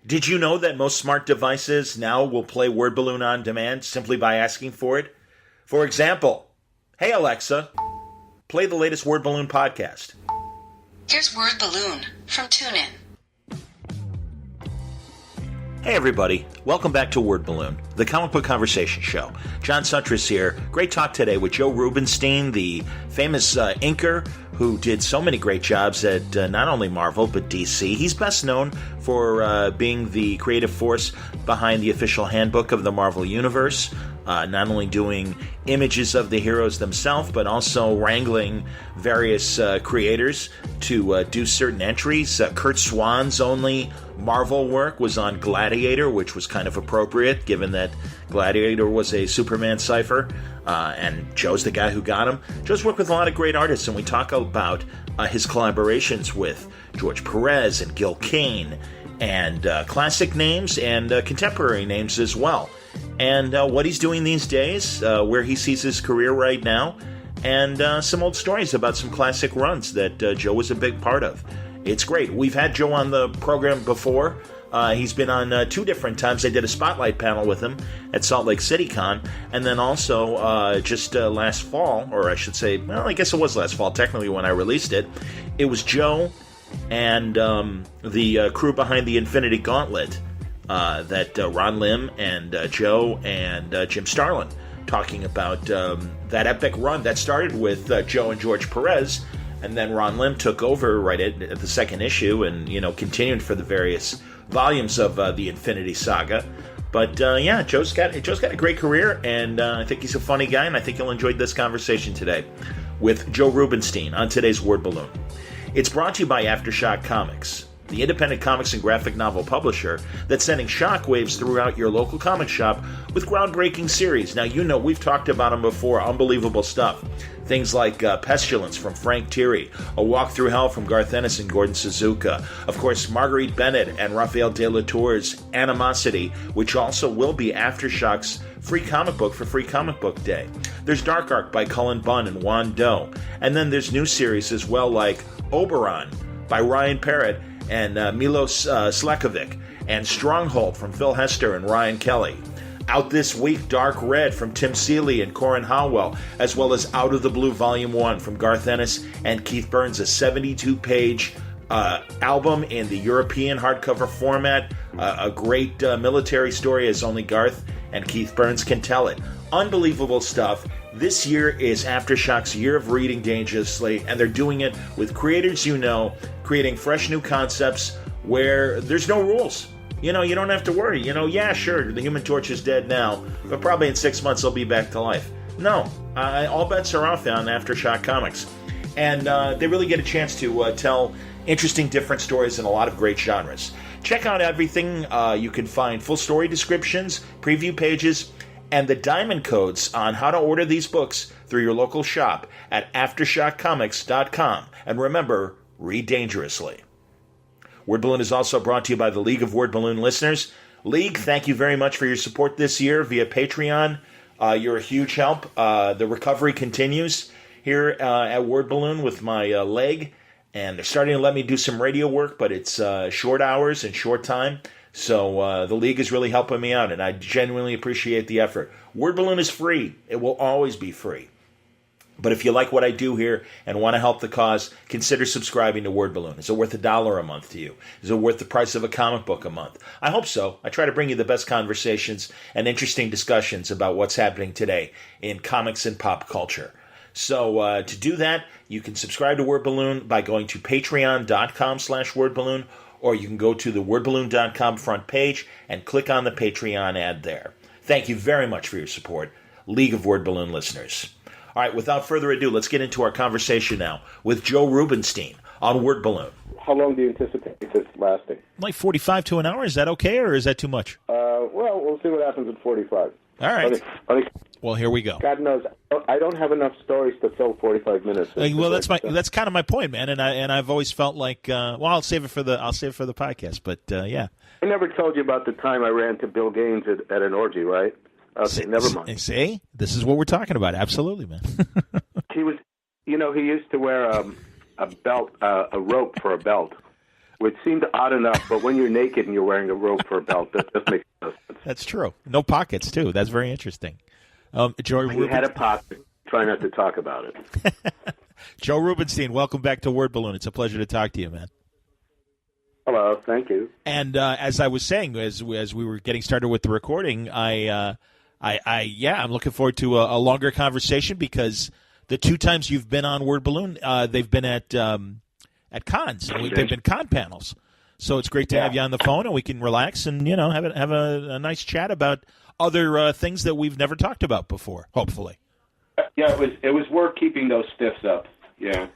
Did you know that most smart devices now will play Word Balloon on demand simply by asking for it? For example, hey Alexa, play the latest Word Balloon podcast. Here's Word Balloon from TuneIn. Hey everybody, welcome back to Word Balloon, the comic book conversation show. John Suntress here. Great talk today with Joe Rubenstein, the famous inker who did so many great jobs at not only Marvel but DC. He's best known for being the creative force behind the official handbook of the Marvel Universe, not only doing images of the heroes themselves, but also wrangling various creators to do certain entries. Kurt Swan's only Marvel work was on Gladiator, which was kind of appropriate, given that Gladiator was a Superman cipher, and Joe's the guy who got him. Joe's worked with a lot of great artists, and we talk about his collaborations with George Perez and Gil Kane, and classic names and contemporary names as well. And what he's doing these days, where he sees his career right now, and some old stories about some classic runs that Joe was a big part of. It's great. We've had Joe on the program before. He's been on 2 different times. I did a spotlight panel with him at Salt Lake City Con, and then also just last fall, or I should say, well, I guess it was last fall, technically when I released it. It was Joe and the crew behind the Infinity Gauntlet, that Ron Lim and Joe and Jim Starlin, talking about that epic run that started with Joe and George Perez, and then Ron Lim took over right at the second issue and, continued for the various volumes of the Infinity Saga. But yeah, Joe's got a great career, and I think he's a funny guy, and I think you'll enjoy this conversation today with Joe Rubenstein on today's Word Balloon. It's brought to you by Aftershock Comics, the independent comics and graphic novel publisher that's sending shockwaves throughout your local comic shop with groundbreaking series. Now, we've talked about them before. Unbelievable stuff. Things like Pestilence from Frank Thierry, A Walk Through Hell from Garth Ennis and Gordon Suzuka. Of course, Marguerite Bennett and Raphael De La Tour's Animosity, which also will be Aftershock's free comic book for Free Comic Book Day. There's Dark Arc by Cullen Bunn and Juan Doe. And then there's new series as well, like Oberon by Ryan Parrott and Milos Slekovic, and Stronghold from Phil Hester and Ryan Kelly. Out this week, Dark Red from Tim Seeley and Corin Howell, as well as Out of the Blue Volume 1 from Garth Ennis and Keith Burns, a 72-page album in the European hardcover format, a great military story as only Garth and Keith Burns can tell it. Unbelievable stuff. This year is Aftershock's year of reading dangerously, and they're doing it with creators creating fresh new concepts where there's no rules. You don't have to worry. Yeah, sure, the Human Torch is dead now, but probably in 6 months he'll be back to life. No, all bets are off on Aftershock Comics. And they really get a chance to tell interesting, different stories in a lot of great genres. Check out everything. You can find full story descriptions, preview pages, and the diamond codes on how to order these books through your local shop at AftershockComics.com. And remember, read dangerously. Word Balloon is also brought to you by the League of Word Balloon listeners. League, thank you very much for your support this year via Patreon. You're a huge help. The recovery continues here at Word Balloon with my leg, and they're starting to let me do some radio work, but it's short hours and short time. So the League is really helping me out, and I genuinely appreciate the effort. Word Balloon is free. It will always be free. But if you like what I do here and want to help the cause, consider subscribing to Word Balloon. Is it worth $1 a month to you? Is it worth the price of a comic book a month? I hope so. I try to bring you the best conversations and interesting discussions about what's happening today in comics and pop culture. So to do that, you can subscribe to Word Balloon by going to patreon.com/wordballoon, or you can go to the wordballoon.com front page and click on the Patreon ad there. Thank you very much for your support, League of Word Balloon listeners. All right, without further ado, let's get into our conversation now with Joe Rubenstein on Word Balloon. How long do you anticipate this lasting? Like 45 to an hour. Is that okay, or is that too much? Well, we'll see what happens at 45. All right. Well, here we go. God knows, I don't have enough stories to fill 45 minutes. Well, that's kind of my point, man. And I've always felt like, I'll save it for the podcast. But yeah. I never told you about the time I ran to Bill Gaines at an orgy, right? Okay, never mind. See, this is what we're talking about. Absolutely, man. He was, he used to wear a belt, a rope for a belt. which seemed odd enough, but when you're naked and you're wearing a robe for a belt, that does make no sense. That's true. No pockets, too. That's very interesting. Joe He had a pocket. Try not to talk about it. Joe Rubenstein, welcome back to Word Balloon. It's a pleasure to talk to you, man. Hello, thank you. And as I was saying, as we were getting started with the recording, I'm looking forward to a longer conversation because the 2 times you've been on Word Balloon, they've been at cons. They've been con panels. So it's great to have you on the phone, and we can relax and have a nice chat about other things that we've never talked about before. Hopefully. Yeah, it was work keeping those stiffs up. Yeah.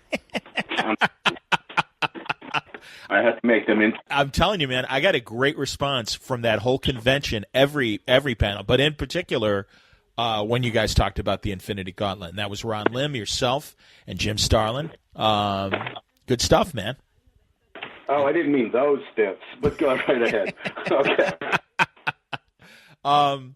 I have to make them in. I'm telling you, man, I got a great response from that whole convention, every panel, but in particular when you guys talked about the Infinity Gauntlet, and that was Ron Lim, yourself, and Jim Starlin. Good stuff, man. Oh, I didn't mean those stiffs, but go right ahead. Okay. I'm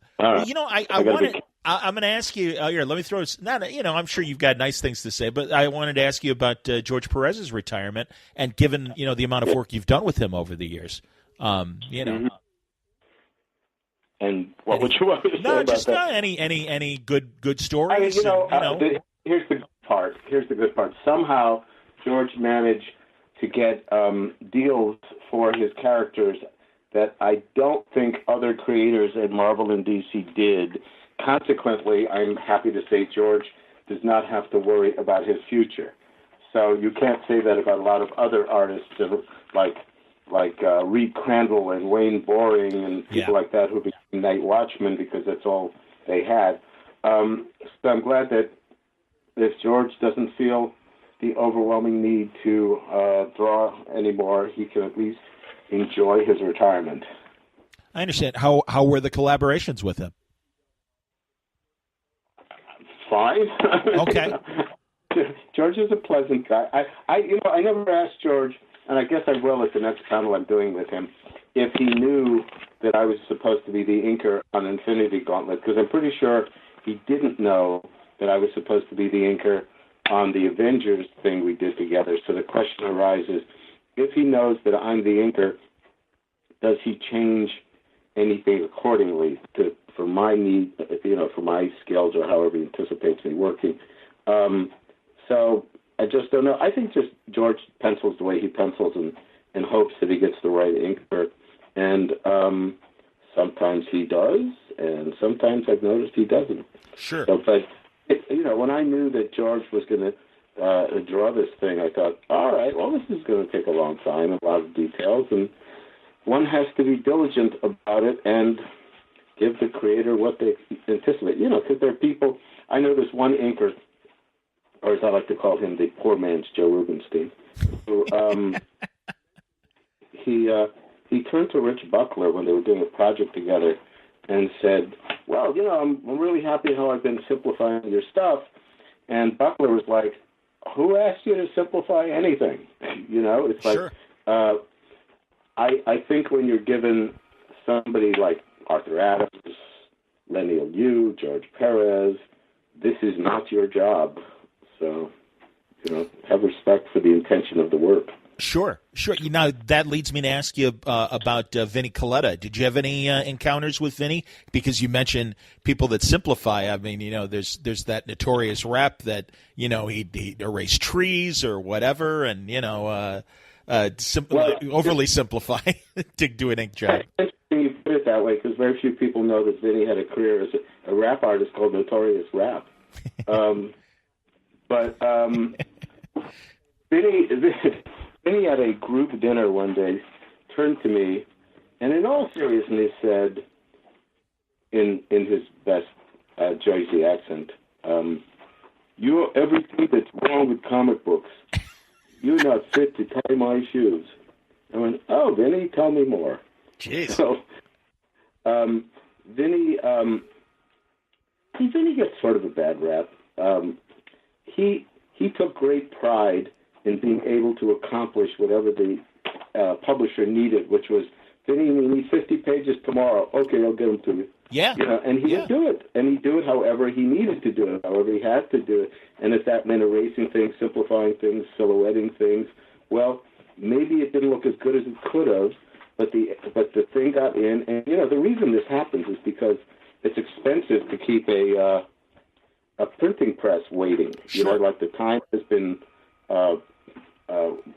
going to ask you here. Let me throw. I'm sure you've got nice things to say, but I wanted to ask you about George Perez's retirement, and given the amount of work you've done with him over the years, Mm-hmm. And what would you want me to say about that? Any good stories. Here's the good part. Here's the good part. Somehow, George managed to get deals for his characters that I don't think other creators at Marvel and DC did. Consequently, I'm happy to say George does not have to worry about his future. So you can't say that about a lot of other artists like Reed Crandall and Wayne Boring and people like that who became Night Watchmen because that's all they had. So I'm glad that if George doesn't feel the overwhelming need to draw anymore, he can at least enjoy his retirement. I understand. How were the collaborations with him? Fine. Okay. George is a pleasant guy. I never asked George, and I guess I will at the next panel I'm doing with him, if he knew that I was supposed to be the inker on Infinity Gauntlet, because I'm pretty sure he didn't know that I was supposed to be the inker on the Avengers thing we did together. So the question arises, if he knows that I'm the inker, does he change anything accordingly for my need, for my skills or however he anticipates me working? So I just don't know. I think just George pencils the way he pencils and hopes that he gets the right inker. And sometimes he does, and sometimes I've noticed he doesn't. Sure. So, but when I knew that George was going to draw this thing, I thought, all right, well, this is going to take a long time, a lot of details, and one has to be diligent about it and give the creator what they anticipate. Because there are people, I know there's one inker, or as I like to call him, the poor man's Joe Rubenstein, who he turned to Rich Buckler when they were doing a project together and said, well, I'm really happy how I've been simplifying your stuff. And Buckler was like, who asked you to simplify anything? It's sure. Like, I think when you're given somebody like Arthur Adams, Lenny Liu, George Perez, this is not your job. So, have respect for the intention of the work. Sure. Now, that leads me to ask you about Vinnie Colletta. Did you have any encounters with Vinnie? Because you mentioned people that simplify. I mean, there's that notorious rap that, he'd erase trees or whatever and, overly simplify to do an ink job. You put it that way because very few people know that Vinnie had a career as a rap artist called Notorious Rap. But Vinnie at a group dinner one day turned to me and in all seriousness said, in his best Jersey accent, you're everything that's wrong with comic books. You're not fit to tie my shoes. I went, oh, Vinnie, tell me more. Jeez. So, Vinnie gets sort of a bad rap. He took great pride in being able to accomplish whatever the publisher needed, which was, Vinnie, we need 50 pages tomorrow. Okay, I'll get them to you. Yeah. And he would do it. And he'd do it however he needed to do it, however he had to do it. And if that meant erasing things, simplifying things, silhouetting things, well, maybe it didn't look as good as it could have, but the thing got in. And the reason this happens is because it's expensive to keep a printing press waiting. Sure. Like the time has been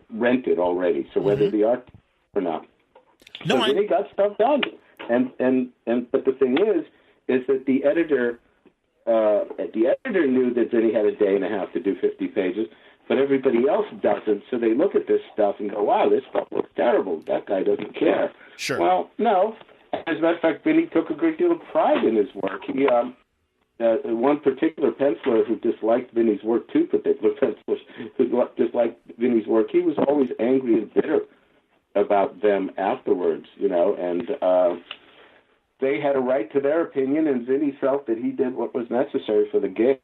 rented already. So whether the art or not, they got stuff done. But the thing is that the editor knew that Vinnie had a day and a half to do 50 pages, but everybody else doesn't. So they look at this stuff and go, "Wow, this stuff looks terrible. That guy doesn't care." Sure. Well, no. As a matter of fact, Vinnie took a great deal of pride in his work. He one particular penciler who disliked Vinnie's work, two particular pencilers who disliked Vinnie's work, he was always angry and bitter about them afterwards, and they had a right to their opinion, and Vinnie felt that he did what was necessary for the gig.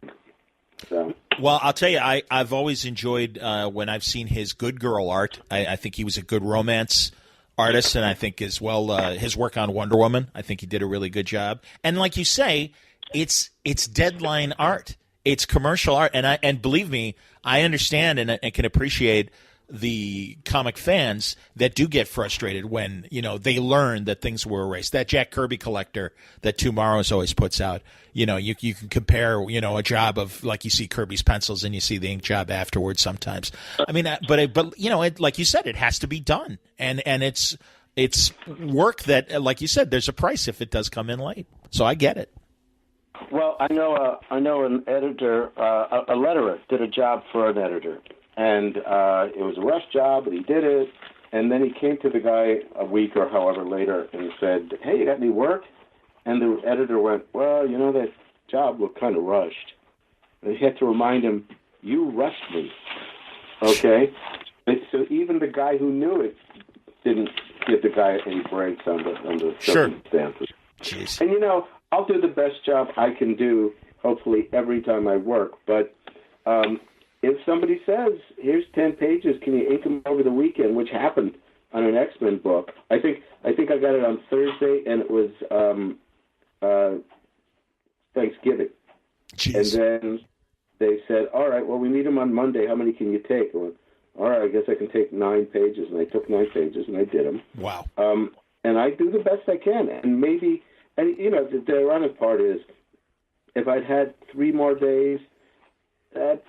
So. Well, I'll tell you, I've always enjoyed when I've seen his good girl art. I think he was a good romance artist, and I think as well his work on Wonder Woman, I think he did a really good job. And like you say, it's deadline art. It's commercial art, and believe me, I understand and can appreciate the comic fans that do get frustrated when they learn that things were erased. That Jack Kirby collector that Tomorrow's always puts out, you can compare a job of, like, you see Kirby's pencils and you see the ink job afterwards sometimes. I mean, but like you said, it has to be done, and it's work that, like you said, there's a price if it does come in late. So I get it. Well, I know an editor, a letterer did a job for an editor. And it was a rush job, but he did it. And then he came to the guy a week or however later and said, "Hey, you got any work?" And the editor went, "Well, that job looked kind of rushed." And he had to remind him, "You rushed me." Okay? And so even the guy who knew it didn't give the guy any breaks under circumstances. Jeez. And, I'll do the best job I can do, hopefully, every time I work. But if somebody says, "Here's 10 pages, can you ink them over the weekend?" which happened on an X-Men book. I think I got it on Thursday, and it was Thanksgiving. Jeez. And then they said, "All right, well, we need them on Monday. How many can you take?" I went, "All right, I guess I can take 9 pages." And I took 9 pages, and I did them. Wow. And I do the best I can. And maybe, the ironic part is, if I'd had 3 more days,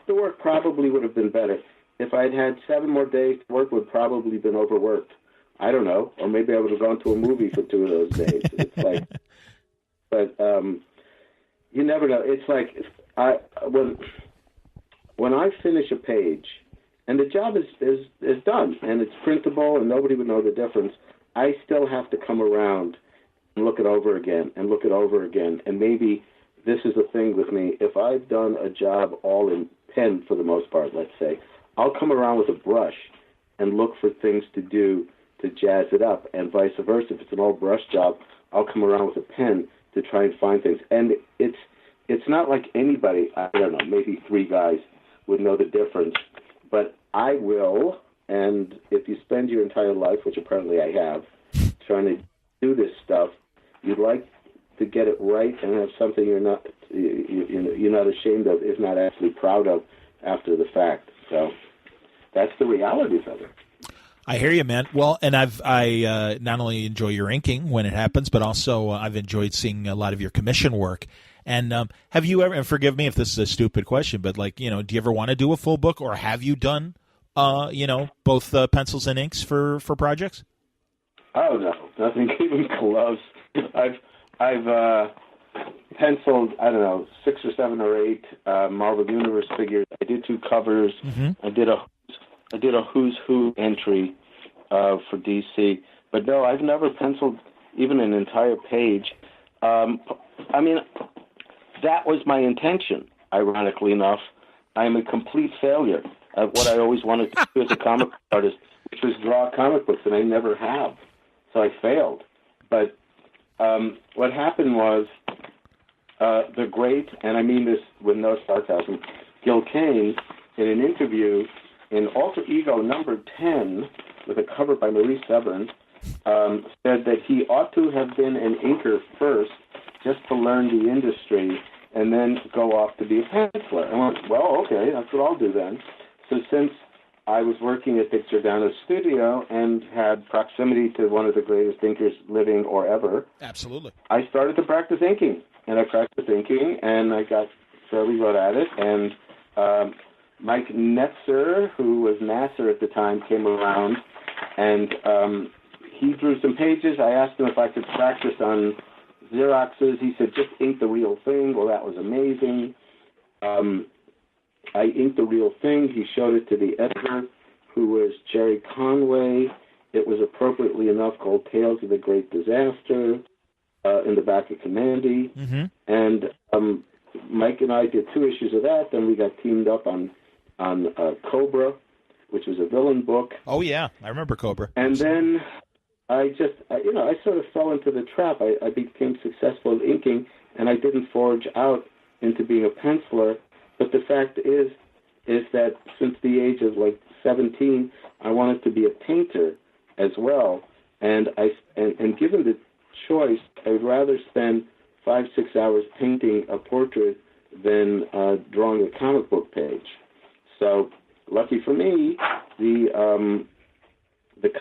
the work probably would have been better. If I'd had 7 more days, the work would probably have been overworked. I don't know. Or maybe I would have gone to a movie for 2 of those days. It's like, but you never know. It's like when I finish a page and the job is done and it's printable and nobody would know the difference, I still have to come around and look it over again and look it over again. And maybe this is the thing with me. If I've done a job all in pen for the most part, let's say, I'll come around with a brush and look for things to do to jazz it up, and vice versa. If it's an all brush job, I'll come around with a pen to try and find things. And it's not like anybody, I don't know, maybe 3 guys would know the difference, but I will. And if you spend your entire life, which apparently I have, trying to do this stuff, you'd like to get it right and have something you're not ashamed of, if not actually proud of, after the fact. So that's the realities of it. I hear you, man. Well, and I not only enjoy your inking when it happens, but also I've enjoyed seeing a lot of your commission work. And have you ever, and forgive me if this is a stupid question, but do you ever want to do a full book, or have you done, both pencils and inks for projects? Oh, no, nothing even close. I've penciled, I don't know, 6 or 7 or 8 Marvel Universe figures. I did 2 covers. Mm-hmm. I did a Who's Who entry for DC. But no, I've never penciled even an entire page. I mean, that was my intention, ironically enough. I'm a complete failure at what I always wanted to do as a comic artist, which was draw comic books, and I never have. So I failed. But what happened was the great, and I mean this with no sarcasm, Gil Kane, in an interview in Alter Ego number 10, with a cover by Marie Severin, said that he ought to have been an inker first, just to learn the industry, and then go off to be a penciler. I went, well, okay, that's what I'll do then. So since I was working at Dick Giordano's studio and had proximity to one of the greatest inkers living or ever. Absolutely. I started to practice inking, and I practiced inking, and I got fairly good at it. And Mike Netzer, who was Nasser at the time, came around, and he drew some pages. I asked him if I could practice on Xeroxes. He said, just ink the real thing. Well, that was amazing. I inked the real thing. He showed it to the editor, who was Jerry Conway. It was appropriately enough called Tales of the Great Disaster in the back of Commandy. Mm-hmm. And Mike and I did 2 issues of that. Then we got teamed up on Cobra, which was a villain book. Oh, yeah. I remember Cobra. And then I sort of fell into the trap. I became successful at inking, and I didn't forge out into being a penciler. But the fact is that since the age of 17, I wanted to be a painter as well. And given the choice, I would rather spend 5-6 hours painting a portrait than drawing a comic book page. So, lucky for me, the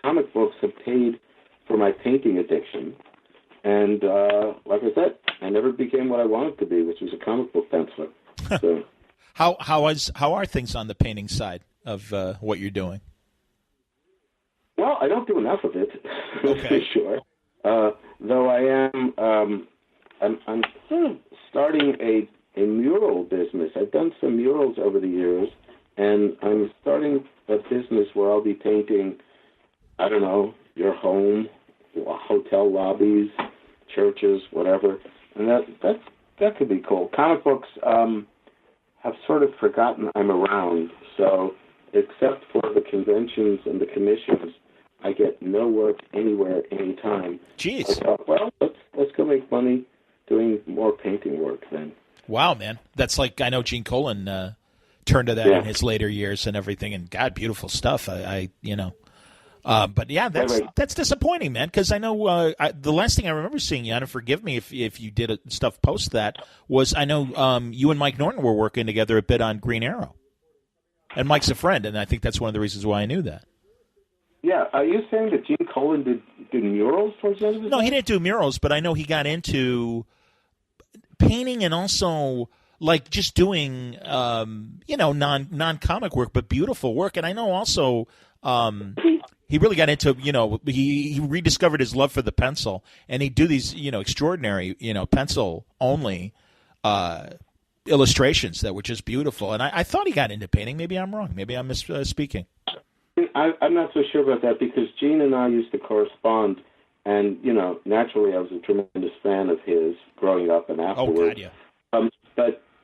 comic books have paid for my painting addiction. And like I said, I never became what I wanted to be, which was a comic book penciler. So. How are things on the painting side of what you're doing? Well, I don't do enough of it, okay. for sure. Though I am, I'm sort of starting a mural business. I've done some murals over the years, and I'm starting a business where I'll be painting, I don't know, your home, hotel lobbies, churches, whatever. And that could be cool. Comic books have sort of forgotten I'm around, so except for the conventions and the commissions, I get no work anywhere, anytime. Jeez. I thought, well, let's go make money doing more painting work then. Wow, man. That's like, I know Gene Colan turned to that in his later years and everything, and God, beautiful stuff. But yeah, that's disappointing, man, because I know the last thing I remember seeing you, and forgive me if you did stuff post that, was I know you and Mike Norton were working together a bit on Green Arrow. And Mike's a friend, and I think that's one of the reasons why I knew that. Yeah, are you saying that Gene Colan did murals towards the end of his No, life? he didn't do murals, but I know he got into painting and also just doing non-comic work, but beautiful work. And I know also he really got into, he rediscovered his love for the pencil, and he'd do these, extraordinary, pencil only illustrations that were just beautiful. And I thought he got into painting. Maybe I'm wrong. Maybe I'm misspeaking. I'm not so sure about that, because Gene and I used to correspond, and, naturally I was a tremendous fan of his growing up and afterwards. Oh, God, yeah.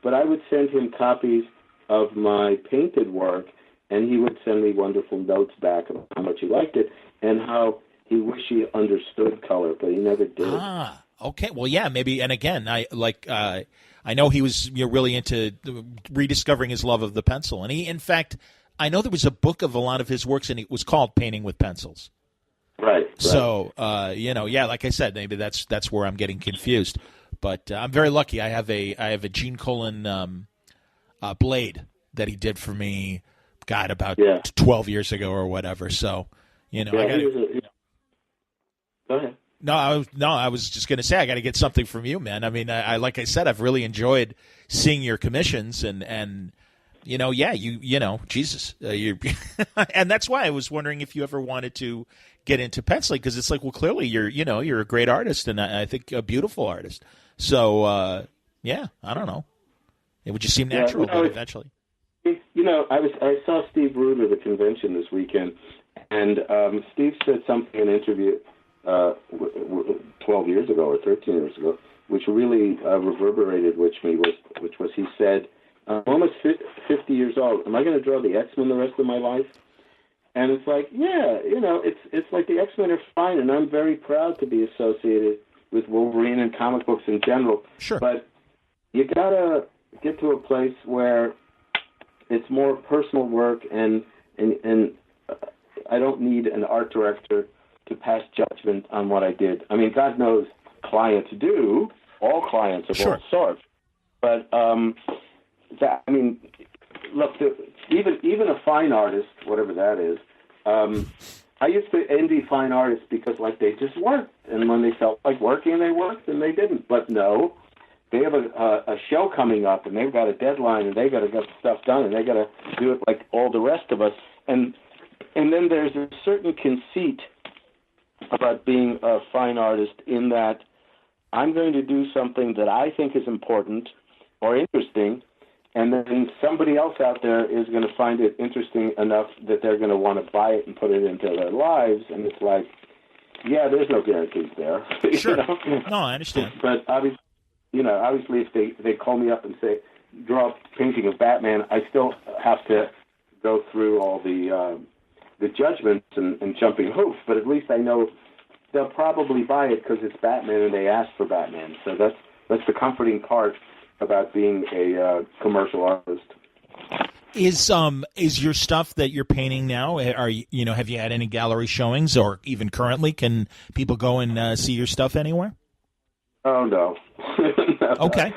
But I would send him copies of my painted work, and he would send me wonderful notes back about how much he liked it and how he wished he understood color, but he never did. Ah, okay. Well, yeah, maybe. And again, I know he was really into rediscovering his love of the pencil, and in fact, I know there was a book of a lot of his works, and it was called Painting with Pencils. Right. So, like I said, maybe that's where I'm getting confused. But I'm very lucky. I have a Gene Colan blade that he did for me, God, about 12 years ago or whatever. So, I got to. Go ahead. No, I was just going to say I got to get something from you, man. I mean, I like I said, I've really enjoyed seeing your commissions and. Jesus, and that's why I was wondering if you ever wanted to get into penciling, because it's like, well, clearly you're a great artist, and I think a beautiful artist. So, I don't know. It would just seem natural eventually. I saw Steve Root at the convention this weekend, and Steve said something in an interview 12 years ago or 13 years ago, which really reverberated with me, which was he said, I'm almost 50 years old. Am I going to draw the X-Men the rest of my life? And it's like, it's like the X-Men are fine, and I'm very proud to be associated with Wolverine and comic books in general. Sure. But you got to get to a place where it's more personal work, and I don't need an art director to pass judgment on what I did. I mean, God knows clients do, all clients of all sorts. But, look, even a fine artist, whatever that is. I used to envy fine artists because, like, they just worked, and when they felt like working, they worked, and they didn't. But no, they have a show coming up, and they've got a deadline, and they got to get stuff done, and they got to do it like all the rest of us. And then there's a certain conceit about being a fine artist in that I'm going to do something that I think is important or interesting, and then somebody else out there is going to find it interesting enough that they're going to want to buy it and put it into their lives. And it's like, yeah, there's no guarantees there. Sure. You know? No, I understand. But obviously, if they call me up and say, draw a painting of Batman, I still have to go through all the judgments and jumping hoops. But at least I know they'll probably buy it because it's Batman and they asked for Batman. So that's the comforting part about being a commercial artist. Is your stuff that you're painting now? Have you had any gallery showings, or even currently, can people go and see your stuff anywhere? Oh no. No. Okay.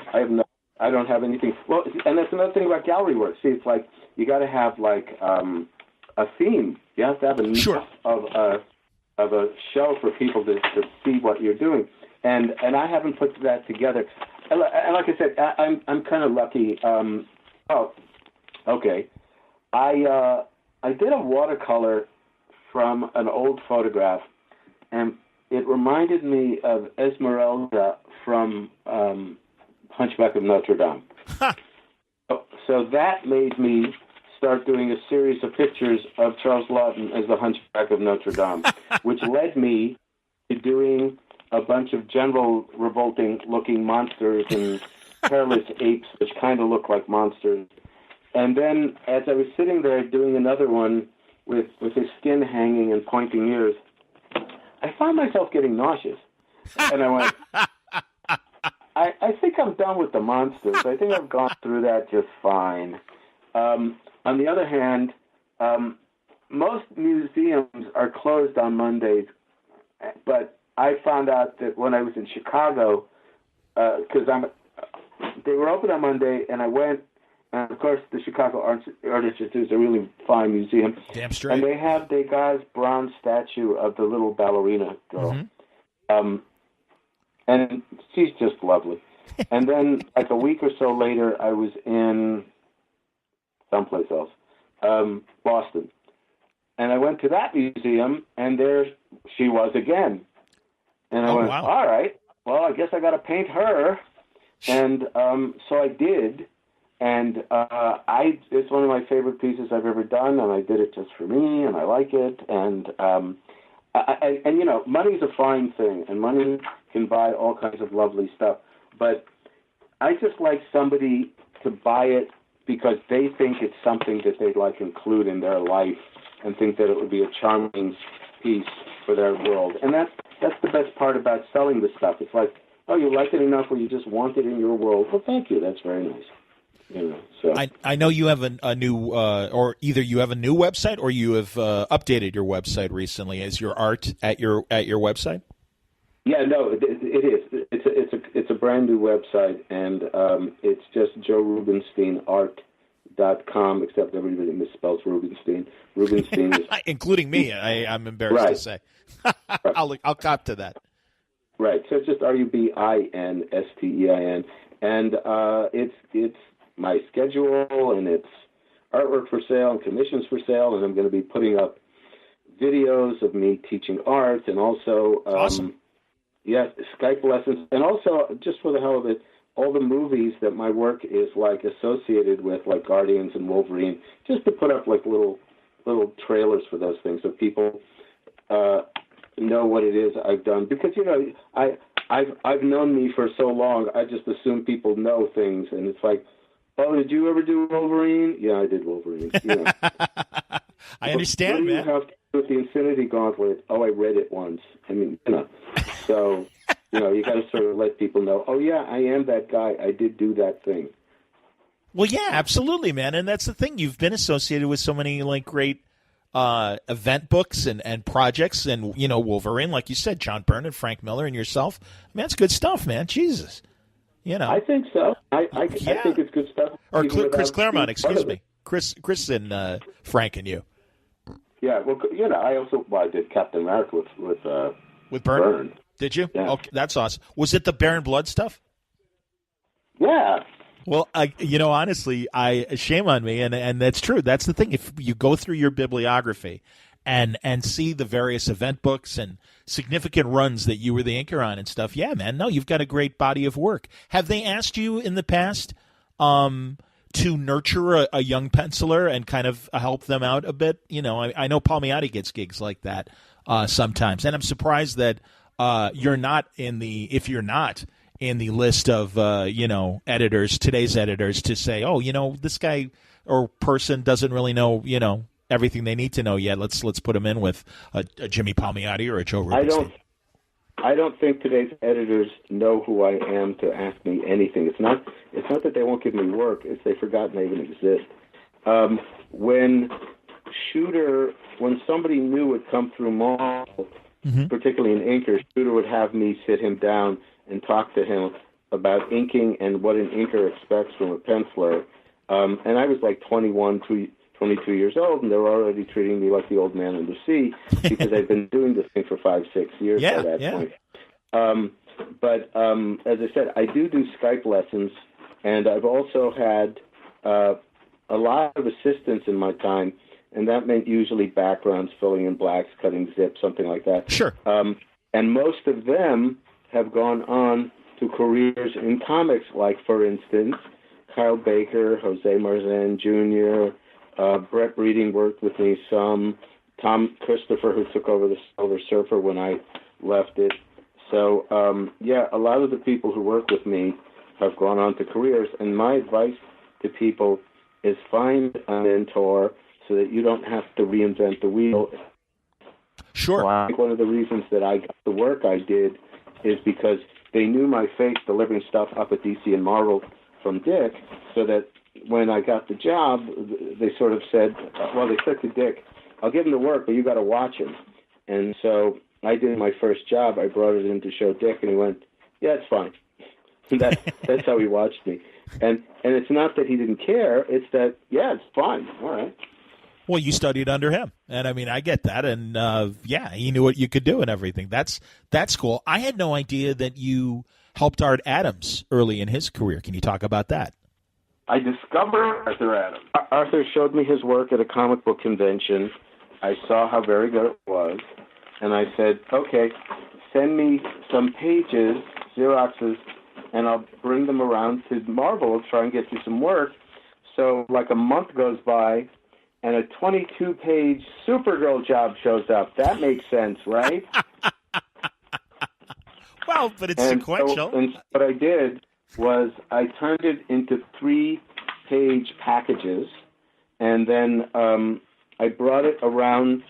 I don't have anything. Well, and that's another thing about gallery work. See, it's like you got to have like a theme. You have to have enough Sure. of a show for people to see what you're doing, and I haven't put that together. And like I said, I'm kind of lucky. Okay. I did a watercolor from an old photograph, and it reminded me of Esmeralda from Hunchback of Notre Dame. So that made me start doing a series of pictures of Charles Laughton as the Hunchback of Notre Dame, which led me to doing a bunch of general revolting-looking monsters and hairless apes, which kind of look like monsters. And then, as I was sitting there doing another one with his skin hanging and pointing ears, I found myself getting nauseous. And I went, I think I'm done with the monsters. I think I've gone through that just fine. On the other hand, most museums are closed on Mondays, but I found out that when I was in Chicago, because they were open on Monday, and I went, and of course the Chicago Art Institute is a really fine museum. Damn straight. And they have Degas' bronze statue of the little ballerina girl. Mm-hmm. And she's just lovely. And then, like a week or so later, I was in someplace else, Boston. And I went to that museum, and there she was again. And I went, wow. All right, well, I guess I got to paint her. And so I did. And it's one of my favorite pieces I've ever done, and I did it just for me, and I like it. And you know, money's a fine thing, and money can buy all kinds of lovely stuff. But I just like somebody to buy it because they think it's something that they'd like to include in their life and think that it would be a charming piece for their world. And that's the best part about selling the stuff. It's like, oh, you like it enough where you just want it in your world. Well, thank you. That's very nice. You know, so. I know you have a new, or either you have a new website or you have updated your website recently. Is your art at your website? Yeah, no, it is. It's a brand new website, and it's just joerubensteinart.com, except everybody misspells Rubenstein. Rubenstein is including me. I'm embarrassed to say. Right. I'll cop to that. Right. So it's just RUBINSTEIN, and it's my schedule, and it's artwork for sale and commissions for sale, and I'm going to be putting up videos of me teaching art, and also awesome. Skype lessons, and also, just for the hell of it, all the movies that my work is like associated with, like Guardians and Wolverine, just to put up like little trailers for those things so people know what it is I've done. Because you know, I've known me for so long, I just assume people know things, and it's like, oh, did you ever do Wolverine? Yeah, I did Wolverine. You know. I understand, man. What do you have to do with the Infinity Gauntlet? Oh, I read it once. I mean, you know. So, you know, you got to sort of let people know, oh, yeah, I am that guy. I did do that thing. Well, yeah, absolutely, man. And that's the thing. You've been associated with so many, like, great event books and projects. And, you know, Wolverine, like you said, John Byrne and Frank Miller and yourself. Man, it's good stuff, man. Jesus. You know. I think so. I think it's good stuff. Or Chris Claremont, excuse me. Chris and Frank and you. Yeah, well, I also did Captain America with Byrne. Did you? Yeah. Okay, that's awesome. Was it the Baron Blood stuff? Yeah. Well, honestly, shame on me, and that's true. That's the thing. If you go through your bibliography and see the various event books and significant runs that you were the inker on and stuff, yeah, man, no, you've got a great body of work. Have they asked you in the past to nurture a young penciler and kind of help them out a bit? I know Palmiotti gets gigs like that sometimes, and I'm surprised that you're not in the list of editors, today's editors, to say, this guy or person doesn't really know everything they need to know yet. Let's put him in with a Jimmy Palmiotti or a Joe Rubenstein. I don't think today's editors know who I am to ask me anything. It's not that they won't give me work; it's they've forgotten I even exist. When somebody new would come through Marvel, particularly an inker, Shooter would have me sit him down and talk to him about inking and what an inker expects from a penciler. And I was like 22 years old, and they were already treating me like the old man in the sea because I've been doing this thing for 5-6 years by that point. But as I said, I do Skype lessons, and I've also had a lot of assistants in my time, and that meant usually backgrounds, filling in blacks, cutting zips, something like that. Sure. And most of them have gone on to careers in comics, like, for instance, Kyle Baker, Jose Marzan Jr., Brett Breeding worked with me some, Tom Christopher, who took over the Silver Surfer when I left it. So, a lot of the people who work with me have gone on to careers, and my advice to people is find a mentor so that you don't have to reinvent the wheel. Sure. I think one of the reasons that I got the work I did is because they knew my face delivering stuff up at DC and Marvel from Dick, so that when I got the job, they sort of said, they said to Dick, I'll give him the work, but you got to watch him. And so I did my first job. I brought it in to show Dick, and he went, yeah, it's fine. That's how he watched me. And it's not that he didn't care. It's that, yeah, it's fine. All right. Well, you studied under him, and I mean, I get that, and he knew what you could do and everything. That's cool. I had no idea that you helped Art Adams early in his career. Can you talk about that? I discovered Arthur Adams. Arthur showed me his work at a comic book convention. I saw how very good it was, and I said, okay, send me some pages, Xeroxes, and I'll bring them around to Marvel and try and get you some work. So like a month goes by, and a 22-page Supergirl job shows up. That makes sense, right? Well, but it's sequential. So what I did was I turned it into 3-page packages, and then I brought it around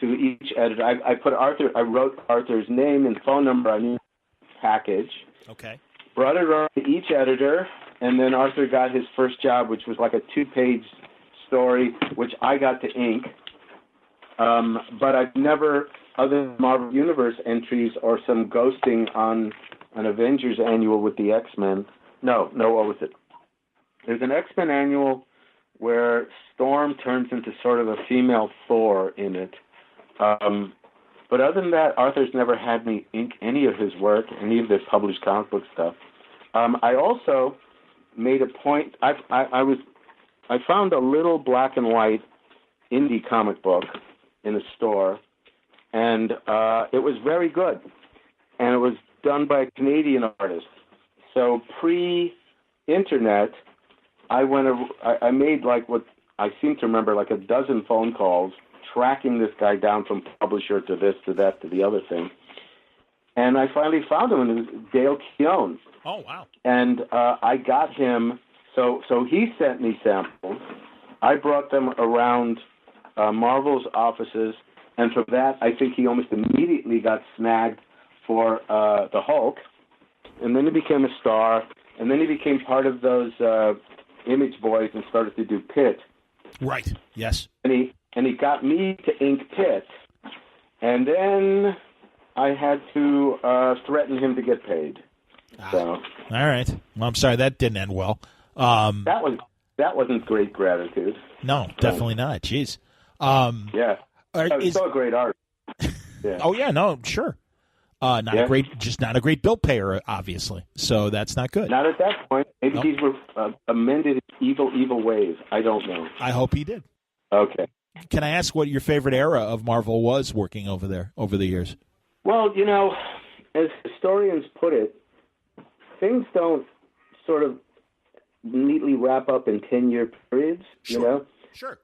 to each editor. I wrote Arthur's name and phone number on each package. Okay. Brought it around to each editor, and then Arthur got his first job, which was like a 2-page story, which I got to ink. But I've never, other than Marvel Universe entries or some ghosting on an Avengers annual with the X-Men. No, what was it? There's an X-Men annual where Storm turns into sort of a female Thor in it. But other than that, Arthur's never had me ink any of his work, any of the published comic book stuff. I also made a point. I found a little black and white indie comic book in a store, and it was very good. And it was done by a Canadian artist. So pre-internet, I made like what I seem to remember, like a dozen phone calls, tracking this guy down from publisher to this, to that, to the other thing. And I finally found him, and it was Dale Keown. Oh, wow. And I got him, so he sent me samples. I brought them around Marvel's offices, and from that, I think he almost immediately got snagged for the Hulk. And then he became a star, and then he became part of those Image Boys and started to do Pitt. Right, yes. And he got me to ink Pitt, and then I had to threaten him to get paid. So. All right. Well, I'm sorry, that didn't end well. That was that wasn't great gratitude. No, definitely not. Jeez. Yeah. It's still a great art. Yeah. Oh, yeah, no, sure. Not a great bill payer, obviously. So that's not good. Not at that point. Maybe these were amended evil ways. I don't know. I hope he did. Okay. Can I ask what your favorite era of Marvel was working over there over the years? Well, as historians put it, things don't sort of neatly wrap up in 10-year periods, Sure.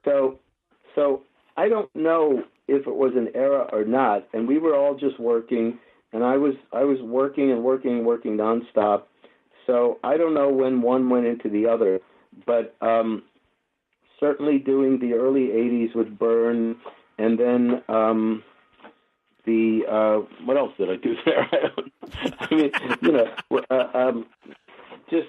So I don't know if it was an era or not, and we were all just working, and I was working nonstop. So I don't know when one went into the other, but certainly doing the early 80s with Byrne, and then what else did I do there? Just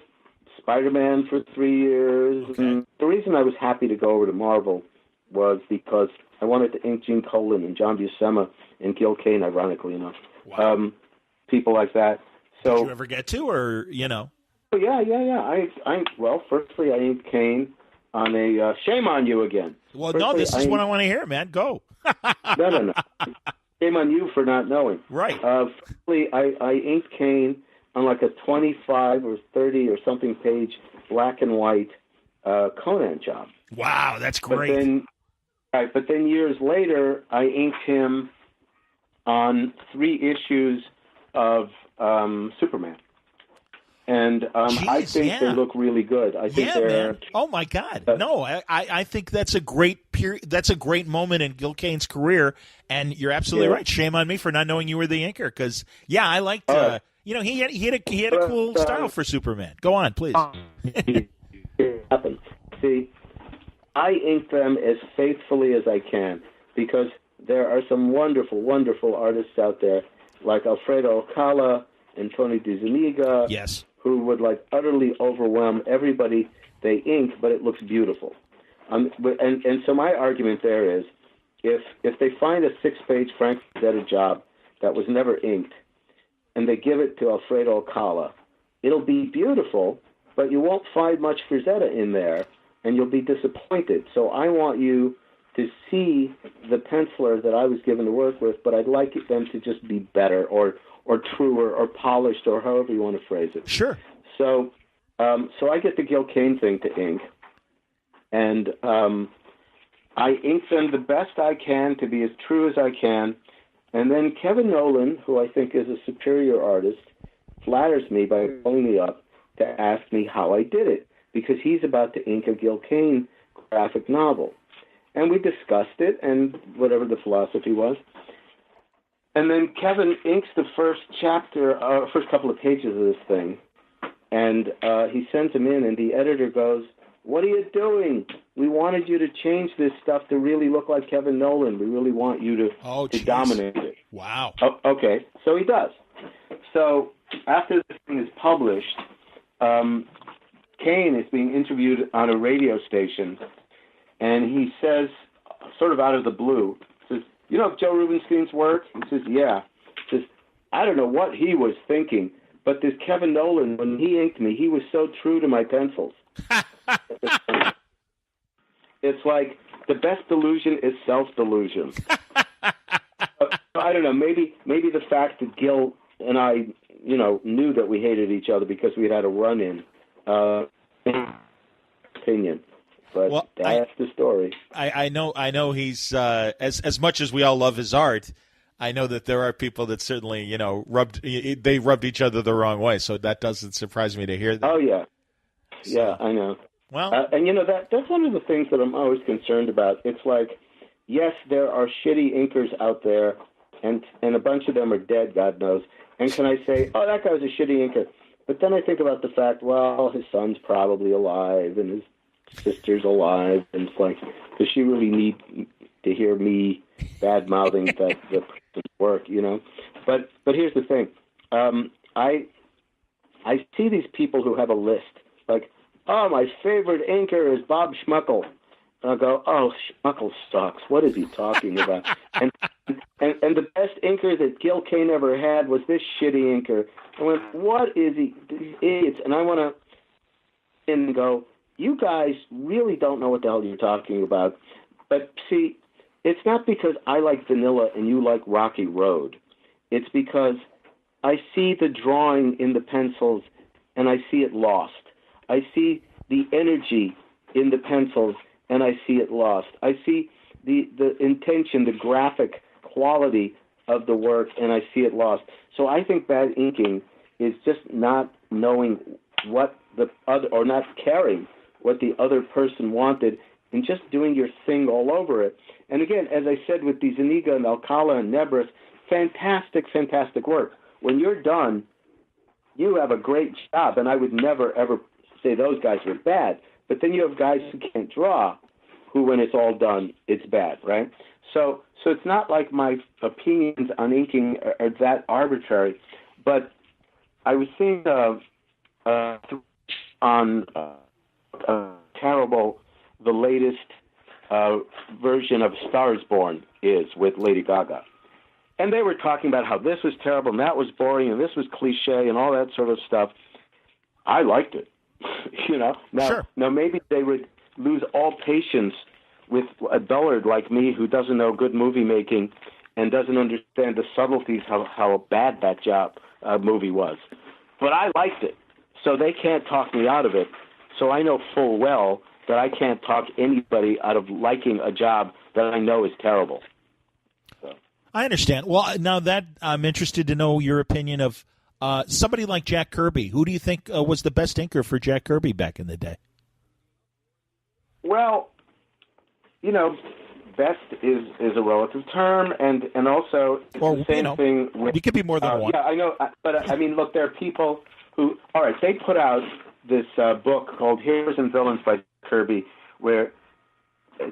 Spider-Man for 3 years. Okay. And the reason I was happy to go over to Marvel was because I wanted to ink Gene Colan and John Buscema and Gil Kane, ironically enough. Wow. People like that. So, did you ever get to, or Oh, yeah. Firstly, I inked Kane on a Shame on You again. Well, no, this is what I want to hear, man. Go. No. Shame on you for not knowing. Right. Firstly, I inked Kane on like a 25 or 30 or something page black and white Conan job. Wow, that's great. But then years later, I inked him on 3 issues of Superman. And I think they look really good. I think they're. Man. Oh my God! No, I think that's a great period. That's a great moment in Gil Kane's career, and you're absolutely right. Shame on me for not knowing you were the inker, because I liked. He had a cool style for Superman. Go on, please. See, I ink them as faithfully as I can because there are some wonderful, wonderful artists out there like Alfredo Alcala and Tony DeZuniga. Yes. Who would utterly overwhelm everybody they ink, but it looks beautiful. And so my argument there is, if they find a 6-page Frank Frazetta job that was never inked, and they give it to Alfredo Alcala, it'll be beautiful, but you won't find much Frazetta in there, and you'll be disappointed. So I want you to see the penciler that I was given to work with, but I'd like them to just be better or truer or polished or however you want to phrase it. Sure. So I get the Gil Kane thing to ink, and I ink them the best I can to be as true as I can, and then Kevin Nolan, who I think is a superior artist, flatters me by calling me up to ask me how I did it, because he's about to ink a Gil Kane graphic novel. And we discussed it and whatever the philosophy was. And then Kevin inks the first couple of pages of this thing, and he sends them in, and the editor goes, "What are you doing? We wanted you to change this stuff to really look like Kevin Nolan. We really want you to dominate it." Wow. Oh, okay, so he does. So after this thing is published, Kane is being interviewed on a radio station, and he says, sort of out of the blue, says, "You know Joe Rubenstein's work?" He says, "Yeah." He says, "I don't know what he was thinking, but this Kevin Nolan, when he inked me, he was so true to my pencils." It's like the best delusion is self-delusion. I don't know, maybe the fact that Gil and I, knew that we hated each other because we had a run-in, opinion. But that's the story. I know he's as much as we all love his art. I know that there are people that certainly rubbed each other the wrong way. So that doesn't surprise me to hear that. Oh yeah, yeah, I know. Well, and that's one of the things that I'm always concerned about. It's like, yes, there are shitty inkers out there, and a bunch of them are dead, God knows. And can I say, oh, that guy was a shitty inker? But then I think about the fact, well, his son's probably alive, and his sister's alive, and it's like, does she really need to hear me bad-mouthing the person's work, But here's the thing. I see these people who have a list, like, oh, my favorite inker is Bob Schmuckel. And I go, oh, Schmuckel sucks. What is he talking about? and the best inker that Gil Kane ever had was this shitty inker. I went, what is he? These idiots. And I want to go, you guys really don't know what the hell you're talking about. But see, it's not because I like vanilla and you like Rocky Road. It's because I see the drawing in the pencils and I see it lost. I see the energy in the pencils and I see it lost. I see the intention, the graphic quality of the work, and I see it lost. So I think bad inking is just not knowing what the other, or not caring what the other person wanted, and just doing your thing all over it. And again, as I said with the Zuniga and Alcala and Nebris, fantastic, fantastic work. When you're done, you have a great job, and I would never, ever say those guys were bad. But then you have guys who can't draw, who, when it's all done, it's bad, right? So it's not like my opinions on inking are that arbitrary. But I was seeing on terrible the latest version of Star is Born is with Lady Gaga. And they were talking about how this was terrible and that was boring and this was cliche and all that sort of stuff. I liked it. Now maybe they would lose all patience with a dullard like me who doesn't know good movie making and doesn't understand the subtleties how bad that movie was. But I liked it, so they can't talk me out of it. So I know full well that I can't talk anybody out of liking a job that I know is terrible. So. I understand. Well, now that I'm interested to know your opinion of somebody like Jack Kirby. Who do you think was the best inker for Jack Kirby back in the day? Well, best is a relative term, and also it's the same thing. It could be more than one. Yeah, I know, but I mean, look, there are people who, all right, they put out this book called Heroes and Villains by Kirby, where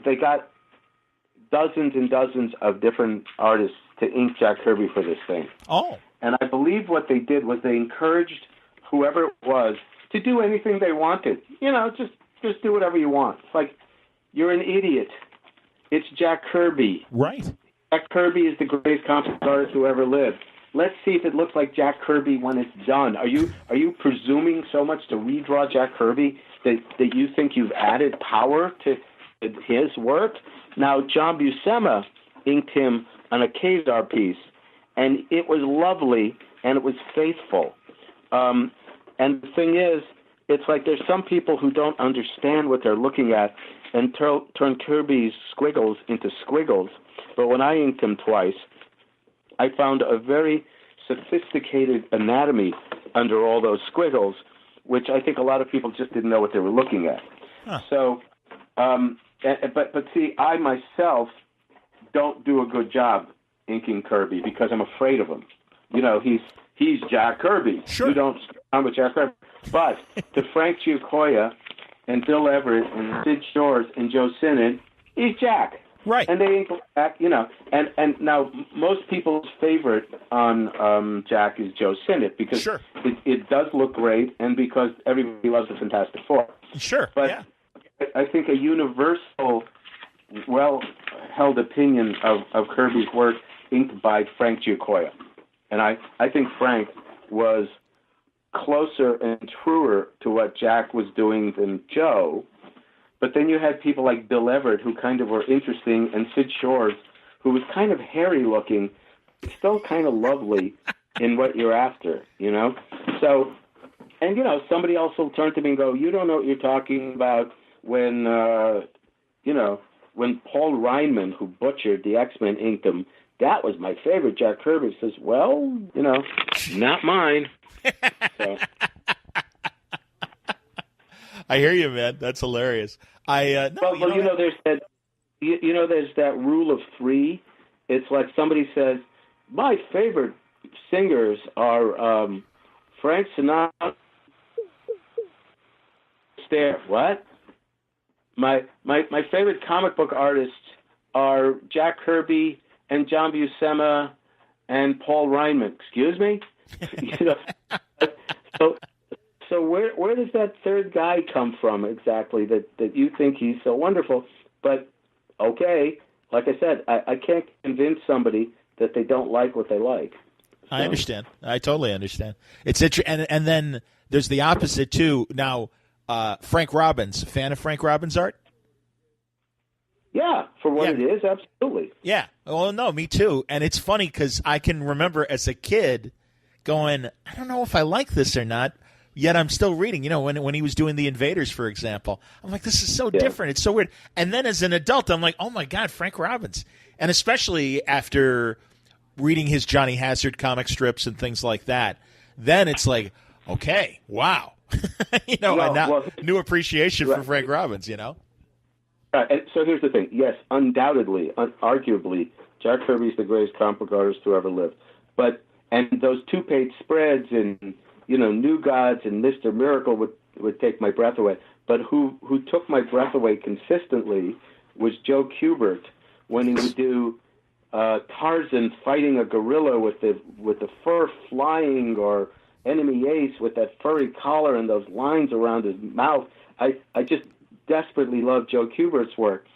they got dozens and dozens of different artists to ink Jack Kirby for this thing. Oh. And I believe what they did was they encouraged whoever it was to do anything they wanted. Just do whatever you want. It's like, you're an idiot. It's Jack Kirby. Right. Jack Kirby is the greatest comic artist who ever lived. Let's see if it looks like Jack Kirby when it's done. Are you presuming so much to redraw Jack Kirby that you think you've added power to his work? Now, John Buscema inked him on a Kazar piece, and it was lovely, and it was faithful. And the thing is, it's like there's some people who don't understand what they're looking at and turn Kirby's squiggles into squiggles. But when I inked him twice, I found a very sophisticated anatomy under all those squiggles, which I think a lot of people just didn't know what they were looking at. Huh. So, but see, I myself don't do a good job inking Kirby because I'm afraid of him. He's Jack Kirby. Sure. You don't I'm with Jack Kirby. But to Frank Giacoya and Bill Everett and Sid Shores and Joe Sinnott, he's Jack. Right. And they ink Jack, And now most people's favorite on Jack is Joe Sinnott because it does look great and because everybody loves the Fantastic Four. Sure. But yeah. I think a universal, well-held opinion of Kirby's work inked by Frank Giacoya. And I think Frank was closer and truer to what Jack was doing than Joe. But then you had people like Bill Everett who kind of were interesting, and Sid Shores, who was kind of hairy-looking, still kind of lovely in what you're after, So, and, somebody else will turn to me and go, you don't know what you're talking about when, when Paul Reinman, who butchered the X-Men, inked him. That was my favorite. Jack Kirby says, well, not mine. So. I hear you, man. That's hilarious. There's that rule of three. It's like somebody says, my favorite singers are Frank Sinatra. What? My favorite comic book artists are Jack Kirby and John Buscema and Paul Reinman. Excuse me? So where does that third guy come from exactly that you think he's so wonderful? But, okay, like I said, I can't convince somebody that they don't like what they like. So. I understand. I totally understand. It's and then there's the opposite, too. Now, Frank Robbins, fan of Frank Robbins' art? Yeah, for what it is, absolutely. Yeah. Well, no, me too. And it's funny because I can remember as a kid going, I don't know if I like this or not, yet I'm still reading. You know, when he was doing The Invaders, for example, I'm like, this is so different. It's so weird. And then as an adult, I'm like, oh, my God, Frank Robbins. And especially after reading his Johnny Hazard comic strips and things like that, then it's like, okay, wow. New appreciation for Frank Robbins, you know? And so here's the thing. Yes, undoubtedly, arguably, Jack Kirby's the greatest comic book artist who ever lived. And those 2-page spreads and, New Gods and Mr. Miracle would take my breath away. But who took my breath away consistently was Joe Kubert when he would do Tarzan fighting a gorilla with the fur flying, or Enemy Ace with that furry collar and those lines around his mouth. I just desperately love Joe Kubert's work.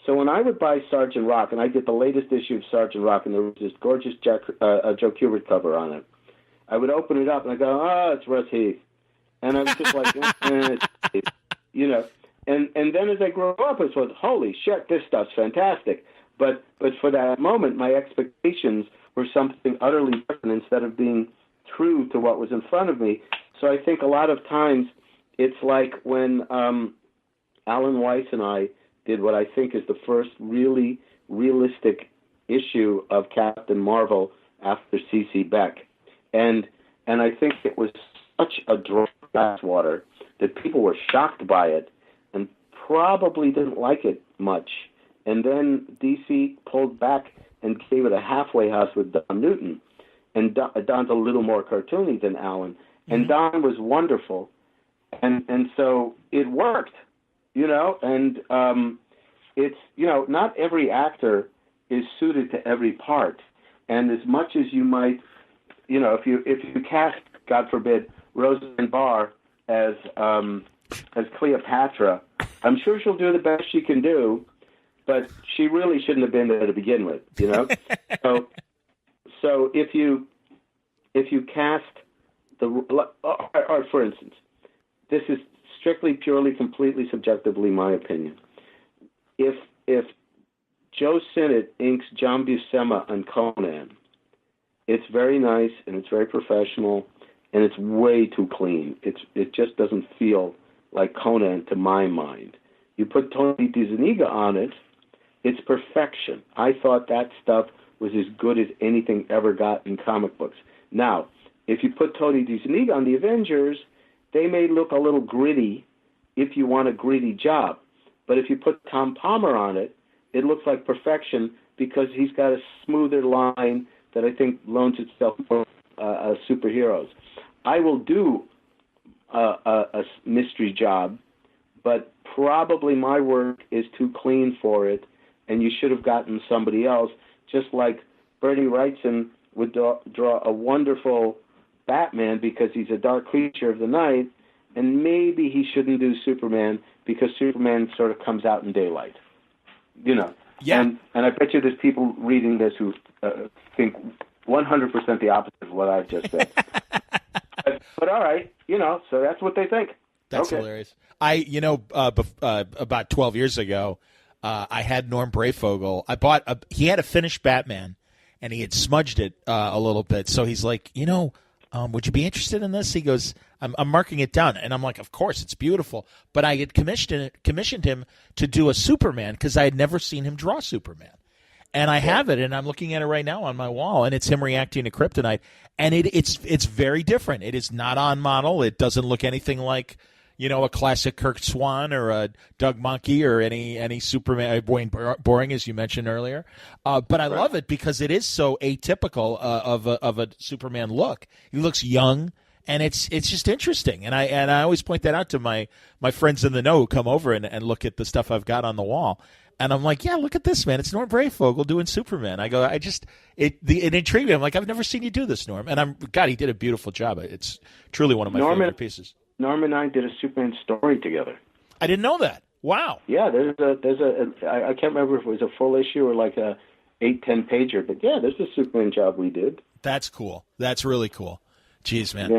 So when I would buy Sergeant Rock, and I get the latest issue of Sergeant Rock, and there was this gorgeous Joe Kubert cover on it, I would open it up and I go, it's Russ Heath. And I was just like, And then as I grew up, I was, holy shit, this stuff's fantastic. But for that moment, my expectations were something utterly different instead of being true to what was in front of me. So I think a lot of times it's like when Alan Weiss and I did what I think is the first really realistic issue of Captain Marvel after C.C. Beck. And I think it was such a drop of bathwater that people were shocked by it and probably didn't like it much. And then DC pulled back and gave it a halfway house with Don Newton. And Don's a little more cartoony than Alan. And Don was wonderful. And so it worked, and it's, not every actor is suited to every part. And as much as you might, if you cast, God forbid, Roseanne Barr as Cleopatra, I'm sure she'll do the best she can do, but she really shouldn't have been there to begin with, So if you cast or for instance, this is strictly, purely, completely, subjectively my opinion. If Joe Sinnott inks John Buscema on Conan, it's very nice and it's very professional and it's way too clean. It just doesn't feel like Conan to my mind. You put Tony DeZuniga on it, it's perfection. I thought that stuff was as good as anything ever got in comic books. Now, if you put Tony DeZuniga on the Avengers, they may look a little gritty if you want a gritty job. But if you put Tom Palmer on it, it looks like perfection because he's got a smoother line that I think loans itself for superheroes. I will do a mystery job, but probably my work is too clean for it, and you should have gotten somebody else, just like Bernie Wrightson would draw a wonderful Batman because he's a dark creature of the night, and maybe he shouldn't do Superman because Superman sort of comes out in daylight. Yeah. And I bet you there's people reading this who think 100% the opposite of what I've just said. but all right, so that's what they think. That's hilarious. About 12 years ago, I had Norm Brayfogle. He had a finished Batman, and he had smudged it a little bit. So he's like, would you be interested in this? He goes, I'm marking it down. And I'm like, of course, it's beautiful. But I had commissioned him to do a Superman because I had never seen him draw Superman. And I have it, and I'm looking at it right now on my wall, and it's him reacting to kryptonite. And it's very different. It is not on model. It doesn't look anything like, a classic Kirk Swan or a Doug Mahnke or any Superman, Wayne Boring, as you mentioned earlier. But I love it because it is so atypical of a Superman look. He looks young, and it's just interesting. And I always point that out to my friends in the know who come over and look at the stuff I've got on the wall. And I'm like, yeah, look at this, man. It's Norm Brayfogle doing Superman. I go, it intrigued me. I'm like, I've never seen you do this, Norm. And he did a beautiful job. It's truly one of my favorite pieces. Norm and I did a Superman story together. I didn't know that. Wow. Yeah, I can't remember if it was a full issue or like a 8-10 pager, but yeah, there's a Superman job we did. That's cool. That's really cool. Jeez, man.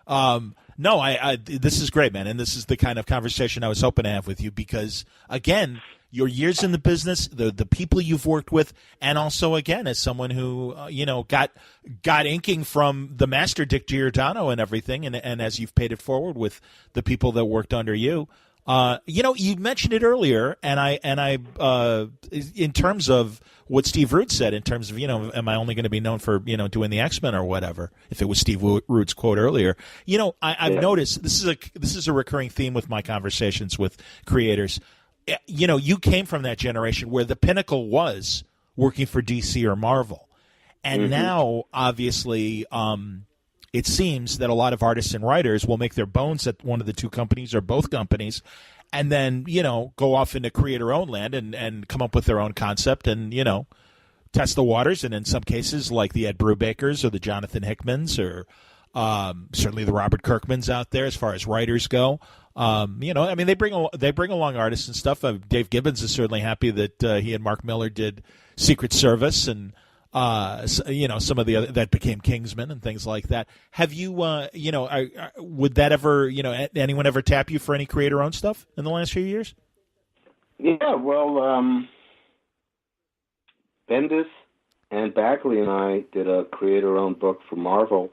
Yeah. No, I this is great, man, and this is the kind of conversation I was hoping to have with you because, again, your years in the business, the people you've worked with, and also, again, as someone who got inking from the master Dick Giordano and everything, and as you've paid it forward with the people that worked under you. You mentioned it earlier, and I, in terms of what Steve Root said, in terms of, am I only going to be known for, doing the X-Men or whatever, if it was Steve Root's quote earlier, I've noticed this is a recurring theme with my conversations with creators. You came from that generation where the pinnacle was working for DC or Marvel. And now, obviously, it seems that a lot of artists and writers will make their bones at one of the two companies or both companies and then, go off into creator-owned land and come up with their own concept and, test the waters. And in some cases, like the Ed Brubakers or the Jonathan Hickmans or certainly the Robert Kirkmans out there as far as writers go. They bring along artists and stuff. Dave Gibbons is certainly happy that he and Mark Miller did Secret Service and some of the other that became Kingsman and things like that. Have you, would that ever, anyone ever tap you for any creator-owned stuff in the last few years? Yeah, well, Bendis and Bagley and I did a creator-owned book for Marvel.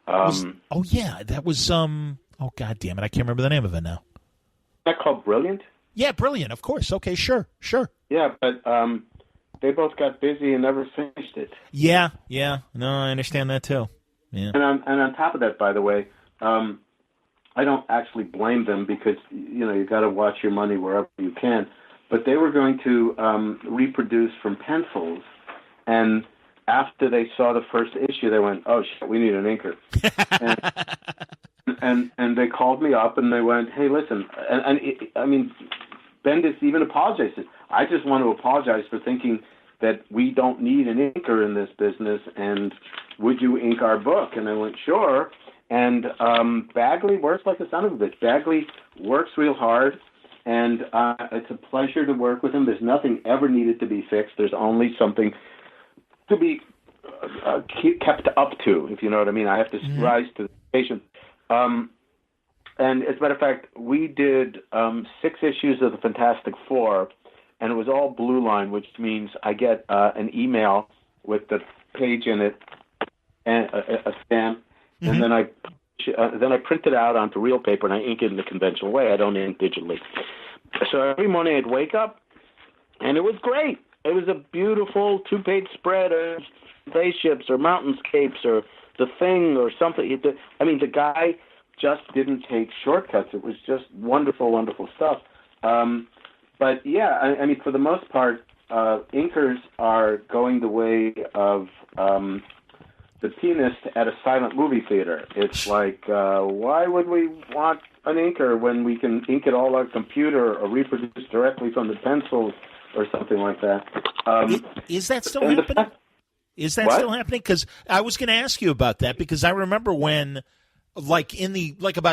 That was oh god damn it, I can't remember the name of it now. Is that called Brilliant? Yeah, Brilliant, of course. Okay, sure. Yeah, but they both got busy and never finished it. Yeah. No, I understand that too. Yeah. And on top of that, by the way, I don't actually blame them because you got to watch your money wherever you can. But they were going to reproduce from pencils, and after they saw the first issue, they went, "Oh shit, we need an inker." and they called me up and they went, "Hey, listen," and Bendis even apologized. I just want to apologize for thinking that we don't need an inker in this business, and would you ink our book? And I went, sure. And Bagley works like a son of a bitch. Bagley works real hard, and it's a pleasure to work with him. There's nothing ever needed to be fixed. There's only something to be kept up to, if you know what I mean. I have to rise to the occasion. And as a matter of fact, we did 6 issues of the Fantastic Four, and it was all blue line, which means I get an email with the page in it and a stamp, and then I print it out onto real paper and I ink it in the conventional way. I don't ink digitally. So every morning I'd wake up, and it was great. It was a beautiful 2-page spread of spaceships or mountainscapes or the Thing or something. The guy just didn't take shortcuts. It was just wonderful, wonderful stuff. But yeah, for the most part, inkers are going the way of the pianist at a silent movie theater. It's like, why would we want an inker when we can ink it all on a computer or reproduce directly from the pencils or something like that? Is that still happening? Is that still happening? Because I was going to ask you about that because I remember when, about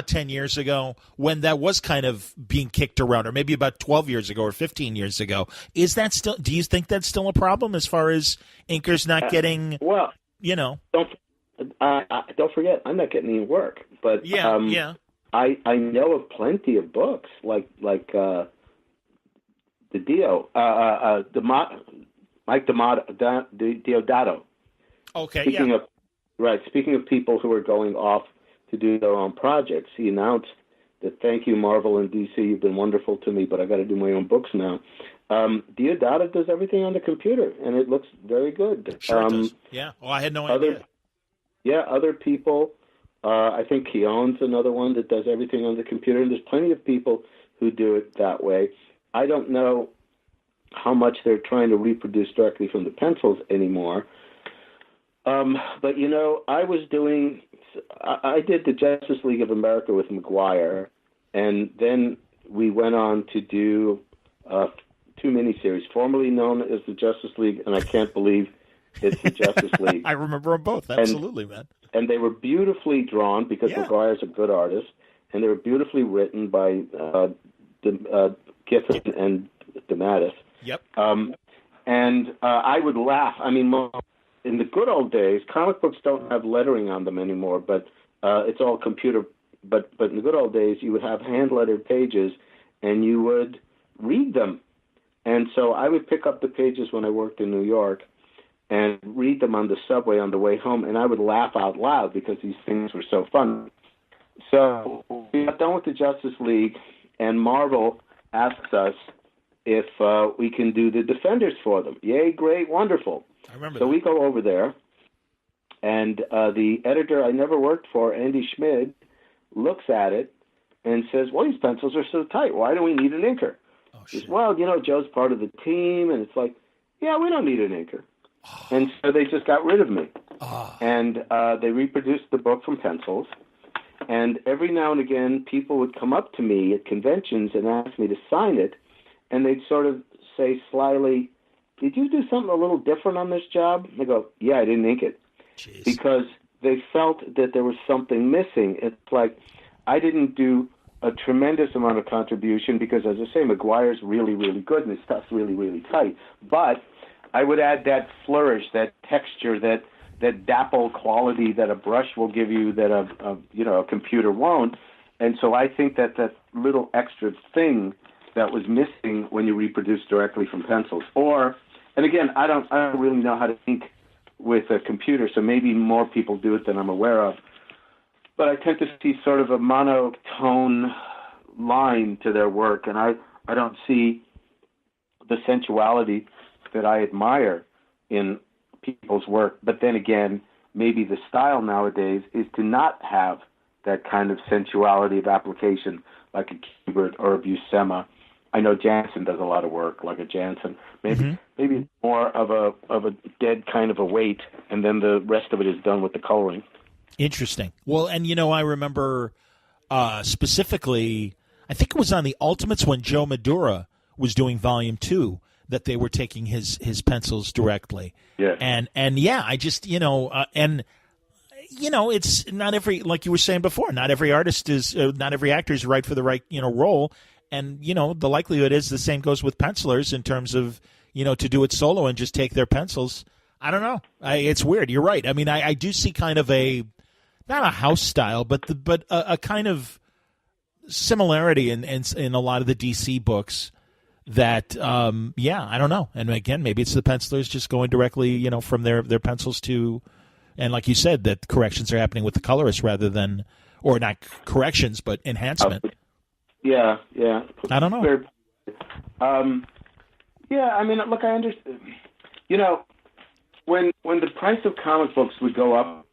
10 years ago, when that was kind of being kicked around, or maybe about 12 years ago or 15 years ago. Is that still? Do you think that's still a problem as far as inkers not getting? Well, don't forget, I'm not getting any work, but I know of plenty of books like the Mike Deodato. Okay. Speaking of people who are going off to do their own projects, he announced that thank you, Marvel and DC, you've been wonderful to me, but I got to do my own books now. Deodato does everything on the computer, and it looks very good. Sure does. Yeah. Well, I had no idea. Other people. I think Keown's another one that does everything on the computer, and there's plenty of people who do it that way. I don't know how much they're trying to reproduce directly from the pencils anymore. But, I did the Justice League of America with McGuire, and then we went on to do 2 miniseries, formerly known as the Justice League, and I can't believe it's the Justice League. I remember them both, absolutely, man. And they were beautifully drawn because McGuire's a good artist, and they were beautifully written by Giffen and DeMatteis. Yep. And I would laugh. in the good old days, comic books don't have lettering on them anymore, but it's all computer. But in the good old days, you would have hand-lettered pages, and you would read them. And so I would pick up the pages when I worked in New York and read them on the subway on the way home, and I would laugh out loud because these things were so fun. So we got done with the Justice League, and Marvel asks us if we can do the Defenders for them. Yay, great, wonderful. I remember so that. we go over there, and the editor I never worked for, Andy Schmid, looks at it and says, well, these pencils are so tight. Why do we need an inker? Oh, He says, shit. well, Joe's part of the team, and it's like, yeah, we don't need an inker. And so they just got rid of me. And they reproduced the book from pencils. And every now and again, people would come up to me at conventions and ask me to sign it, and they'd sort of say slyly, did you do something a little different on this job? And I go, yeah, I didn't ink it. Jeez. Because they felt that there was something missing. It's like I didn't do a tremendous amount of contribution because, as I say, McGuire's really, really good and his stuff's really, really tight. But I would add that flourish, that texture, that dapple quality that a brush will give you that a computer won't. And so I think that little extra thing that was missing when you reproduce directly from pencils. And again, I don't really know how to ink with a computer, so maybe more people do it than I'm aware of. But I tend to see sort of a monotone line to their work, and I don't see the sensuality that I admire in people's work. But then again, maybe the style nowadays is to not have that kind of sensuality of application like a Kubert or a Buscema. I know Jansen does a lot of work like a Jansen. Maybe it's more of a dead kind of a weight, and then the rest of it is done with the coloring. Interesting. Well, and I remember specifically, I think it was on the Ultimates when Joe Madura was doing Volume 2 that they were taking his pencils directly. Yeah. And yeah, I just it's not every, like you were saying before, not every artist is, not every actor is right for the right role. And, the likelihood is the same goes with pencilers in terms of, to do it solo and just take their pencils. I don't know. It's weird. You're right. I mean, I do see kind of not a house style, but a kind of similarity in a lot of the DC books that, I don't know. And again, maybe it's the pencilers just going directly, from their pencils to, and like you said, that corrections are happening with the colorist rather than, or not corrections, but enhancement. Yeah. I don't know. I mean, look, I understand. When the price of comic books would go up,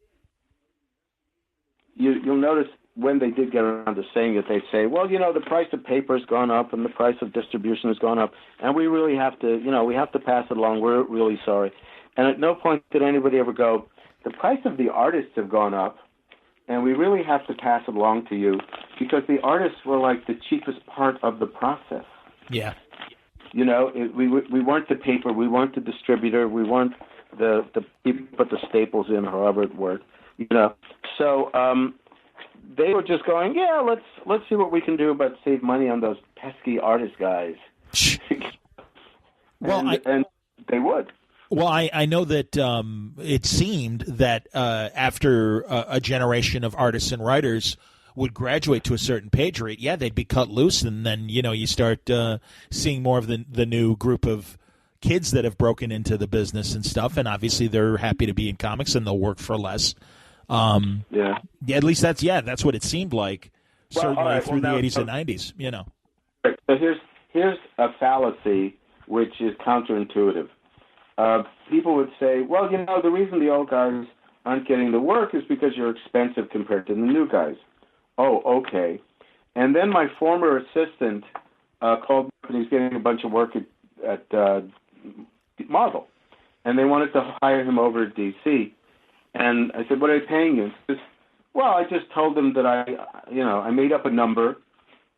you'll notice when they did get around to saying it, they'd say, well, the price of paper has gone up and the price of distribution has gone up, and we really have to, we have to pass it along. We're really sorry. And at no point did anybody ever go, the price of the artists have gone up, and we really have to pass it along to you because the artists were like the cheapest part of the process. Yeah. We weren't the paper, we weren't the distributor, we weren't the people put the staples in, however it worked. So they were just going, yeah, let's see what we can do but save money on those pesky artist guys. And they would. Well, I know that it seemed that after a generation of artists and writers would graduate to a certain page rate, they'd be cut loose, and then you start seeing more of the new group of kids that have broken into the business and stuff, and obviously they're happy to be in comics and they'll work for less. At least that's what it seemed like. Certainly through the 80s and 90s. So here's a fallacy which is counterintuitive. People would say, well, the reason the old guys aren't getting the work is because you're expensive compared to the new guys. Oh, okay. And then my former assistant called me and he's getting a bunch of work at Marvel. And they wanted to hire him over at DC. And I said, what are they paying you? He says, well, I just told them that I made up a number,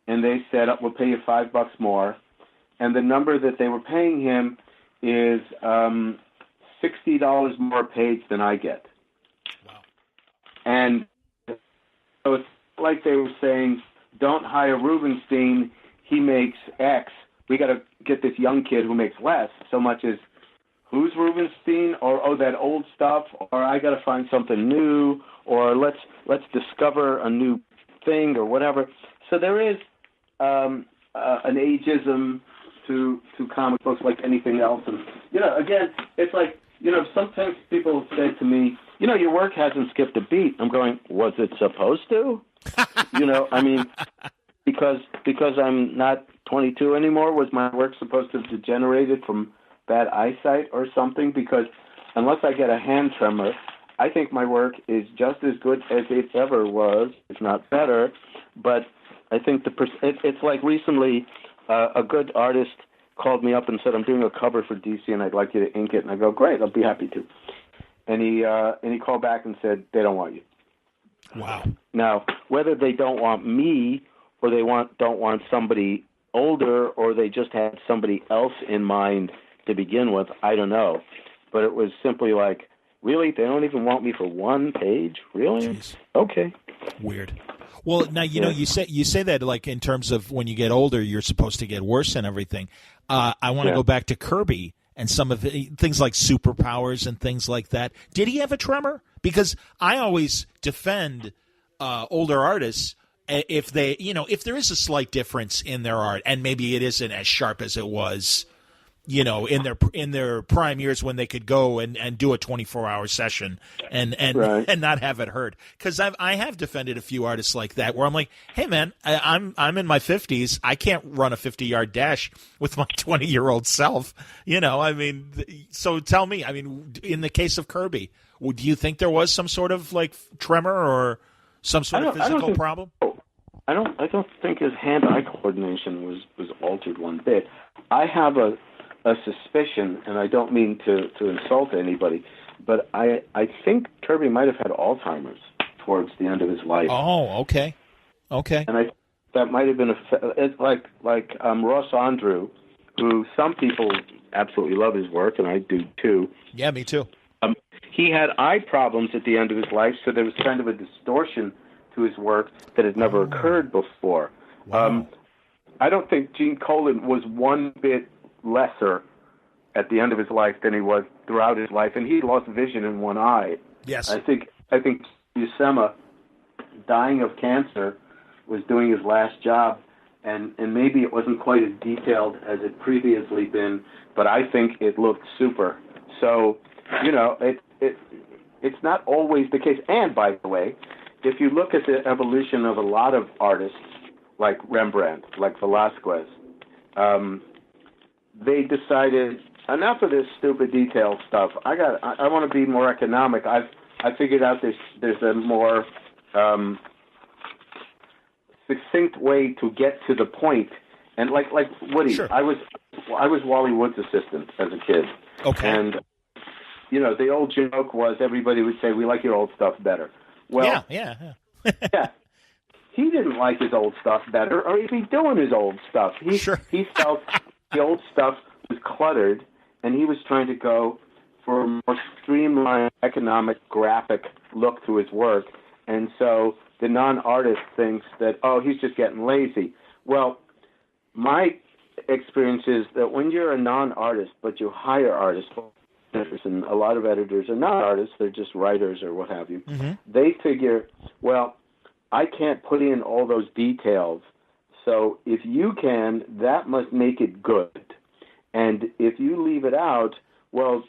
and they said, we'll pay you $5 more. And the number that they were paying him is $60 more a page than I get. Wow. And so it's like they were saying, don't hire Rubenstein, he makes X. We got to get this young kid who makes less, so much as who's Rubenstein, or oh, that old stuff, or I got to find something new, or let's discover a new thing, or whatever. So there is an ageism to comic books, like anything else. And again, it's like sometimes people say to me, your work hasn't skipped a beat. I'm going, was it supposed to? I mean, because I'm not 22 anymore, was my work supposed to have degenerated from bad eyesight or something? Because unless I get a hand tremor, I think my work is just as good as it ever was, if not better. But I think it's like recently a good artist called me up and said, I'm doing a cover for DC and I'd like you to ink it. And I go, great, I'll be happy to. And he called back and said, they don't want you. Wow. Now, whether they don't want me or they don't want somebody older or they just had somebody else in mind to begin with, I don't know. But it was simply like, really? They don't even want me for one page? Really? Jeez. Okay. Weird. Well, now, you say that like in terms of when you get older, you're supposed to get worse and everything. I want to go back to Kirby and some of the things like superpowers and things like that. Did he have a tremor? Because I always defend older artists if they, if there is a slight difference in their art, and maybe it isn't as sharp as it was, in their prime years when they could go and do a 24-hour session and right. and not have it hurt. Because I have defended a few artists like that where I'm like, hey man, I'm in my 50s, I can't run a 50-yard dash with my 20-year-old self. I mean, so tell me, I mean, in the case of Kirby, do you think there was some sort of like tremor or some sort of physical problem? I don't think his hand-eye coordination was altered one bit. I have a suspicion, and I don't mean to insult anybody, but I think Kirby might have had Alzheimer's towards the end of his life. Oh, okay. And that might have been it's like Ross Andrew, who some people absolutely love his work, and I do too. Yeah, me too. He had eye problems at the end of his life, so there was kind of a distortion to his work that had never occurred before. Wow. I don't think Gene Colan was one bit lesser at the end of his life than he was throughout his life, and he lost vision in one eye. Yes. I think Buscema, dying of cancer, was doing his last job, and maybe it wasn't quite as detailed as it previously been, but I think it looked super. So, it's not always the case. And by the way, if you look at the evolution of a lot of artists, like Rembrandt, like Velázquez, they decided, enough of this stupid detail stuff. I want to be more economic. I figured out there's a more succinct way to get to the point. And like Woody, sure. I was Wally Wood's assistant as a kid. Okay. And the old joke was everybody would say, we like your old stuff better. Well, yeah. yeah. He didn't like his old stuff better, or is he doing his old stuff? He felt the old stuff was cluttered, and he was trying to go for a more streamlined, economic, graphic look to his work. And so the non-artist thinks that, he's just getting lazy. Well, my experience is that when you're a non-artist, but you hire artists, and a lot of editors are not artists, they're just writers or what have you, they figure, well, I can't put in all those details, so if you can, that must make it good. And if you leave it out, well,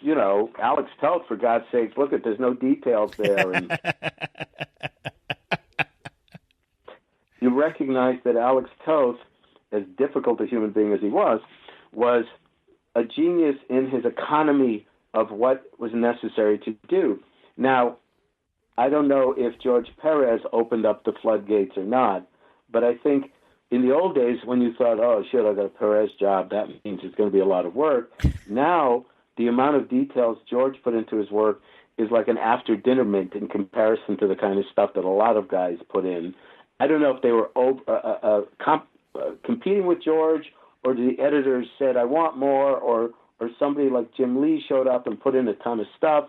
Alex Toth, for God's sakes, look at, there's no details there. And you recognize that Alex Toth, as difficult a human being as he was a genius in his economy of what was necessary to do. Now, I don't know if George Perez opened up the floodgates or not, but I think in the old days when you thought, oh, shit, I got a Perez job, that means it's going to be a lot of work. Now, the amount of details George put into his work is like an after-dinner mint in comparison to the kind of stuff that a lot of guys put in. I don't know if they were competing with George, or the editors said, I want more, or somebody like Jim Lee showed up and put in a ton of stuff,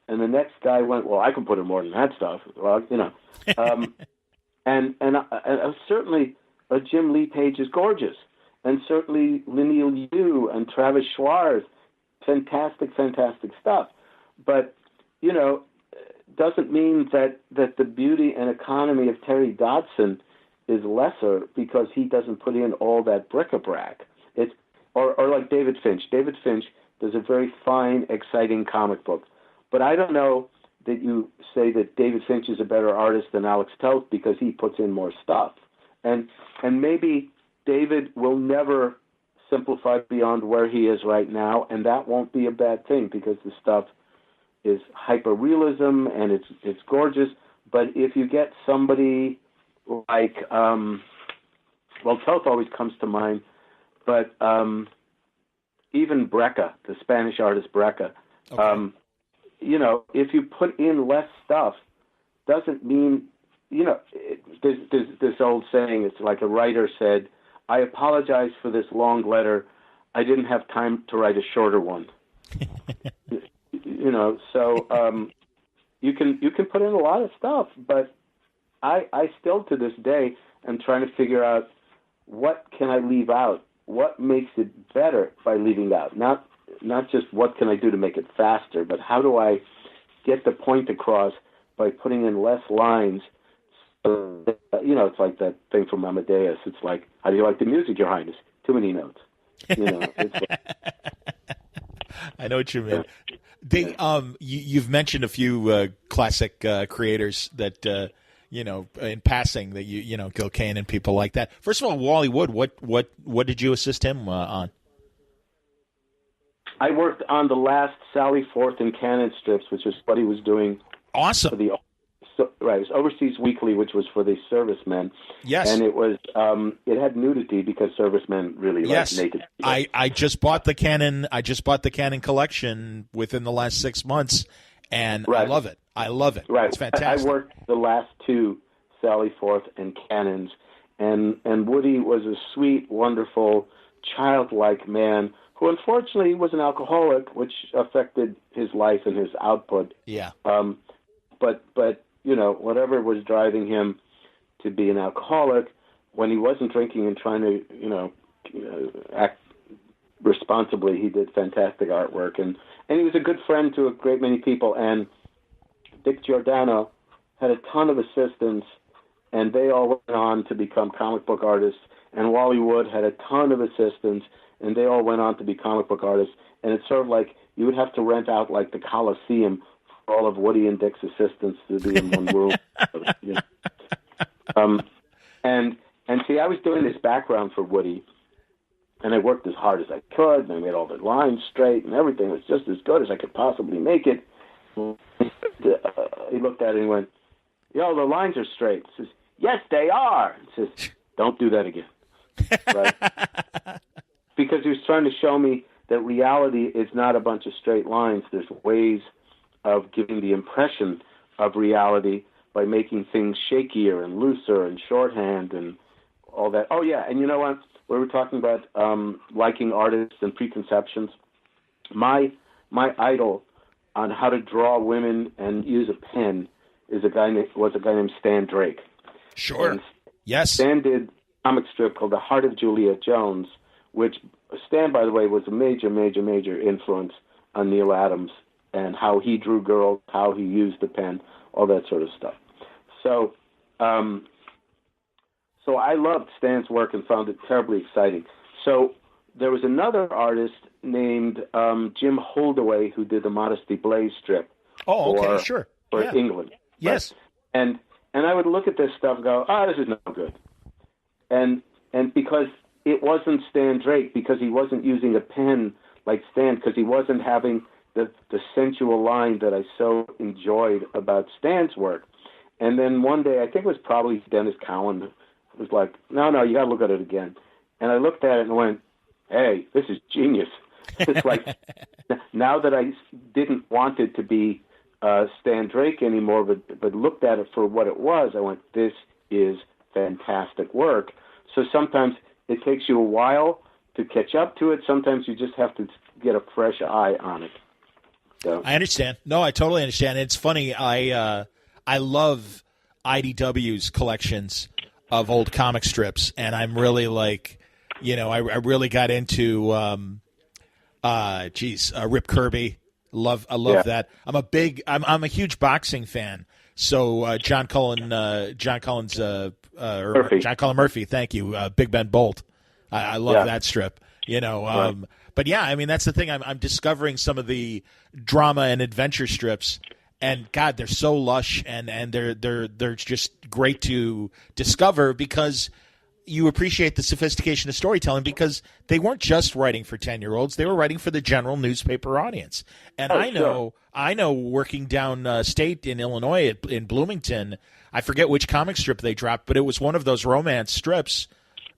and the next guy went, well, I can put in more than that stuff. Well, and certainly a Jim Lee page is gorgeous, and certainly Lineal Yu and Travis Schwartz fantastic, fantastic stuff. But, doesn't mean that the beauty and economy of Terry Dodson is lesser because he doesn't put in all that bric-a-brac. Or like David Finch. David Finch does a very fine, exciting comic book. But I don't know that you say that David Finch is a better artist than Alex Toth because he puts in more stuff. And maybe David will never simplify beyond where he is right now, and that won't be a bad thing because the stuff is hyper-realism and it's gorgeous. But if you get somebody like, Toth always comes to mind, but even Breca, the Spanish artist Breca, Okay. if you put in less stuff, doesn't mean, there's this old saying, it's like a writer said, I apologize for this long letter. I didn't have time to write a shorter one. So you can put in a lot of stuff, but I still to this day am trying to figure out what can I leave out? What makes it better by leaving out? Not just what can I do to make it faster, but how do I get the point across by putting in less lines? It's like that thing from Amadeus. It's like, how do you like the music, Your Highness? Too many notes. It's like, I know what you mean. You've mentioned a few classic creators that in passing that Gil Kane and people like that. First of all, Wally Wood, what did you assist him on? I worked on the last Sally Forth and Cannon strips, which is what he was doing. Awesome. For it was Overseas Weekly, which was for the servicemen. Yes. And it was it had nudity because servicemen really like naked people. I just bought the Cannon. I just bought the Cannon collection within the last 6 months, and I love it. Right. It's fantastic. I worked the last two Sally Forth and Cannons, and Woody was a sweet, wonderful, childlike man who unfortunately was an alcoholic, which affected his life and his output. Yeah. But whatever was driving him to be an alcoholic, when he wasn't drinking and trying to, act responsibly, he did fantastic artwork. And he was a good friend to a great many people. And Dick Giordano had a ton of assistants, and they all went on to become comic book artists. And Wally Wood had a ton of assistants, and they all went on to be comic book artists. And it's sort of like you would have to rent out like the Coliseum for all of Woody and Dick's assistants to be in one room. And see, I was doing this background for Woody, and I worked as hard as I could, and I made all the lines straight, and everything was just as good as I could possibly make it. He looked at it and went, the lines are straight. He says, yes, they are. He says, don't do that again. Right? Because he was trying to show me that reality is not a bunch of straight lines. There's ways of giving the impression of reality by making things shakier and looser and shorthand and all that. Oh, yeah, and you know what? We were talking about liking artists and preconceptions. My idol on how to draw women and use a pen was a guy named Stan Drake. Sure. And Yes. Stan did a comic strip called The Heart of Juliet Jones, which Stan, by the way, was a major, major, major influence on Neil Adams and how he drew girls, how he used the pen, all that sort of stuff. So I loved Stan's work and found it terribly exciting. So there was another artist named Jim Holdaway who did the Modesty Blaze strip. Oh, okay, sure. For Yeah. England. Yes. Right? And I would look at this stuff and go, this is no good. And because it wasn't Stan Drake, because he wasn't using a pen like Stan, because he wasn't having the sensual line that I so enjoyed about Stan's work. And then one day, I think it was probably Dennis Cowan, was like, no, you got to look at it again. And I looked at it and went, hey, this is genius. It's like, now that I didn't want it to be Stan Drake anymore, but looked at it for what it was, I went, this is fantastic work. So sometimes it takes you a while to catch up to it. Sometimes you just have to get a fresh eye on it. So. I understand. No, I totally understand. It's funny. I love IDW's collections of old comic strips, and I'm really like, I really got into Rip Kirby. I love that. I'm a huge boxing fan. So John Cullen Murphy. Thank you, Big Ben Bolt. I love that strip. Right. But yeah, I mean that's the thing. I'm discovering some of the drama and adventure strips, and God, they're so lush and they're just great to discover because you appreciate the sophistication of storytelling because they weren't just writing for 10-year-olds; they were writing for the general newspaper audience. And I know, working down state in Illinois in Bloomington, I forget which comic strip they dropped, but it was one of those romance strips.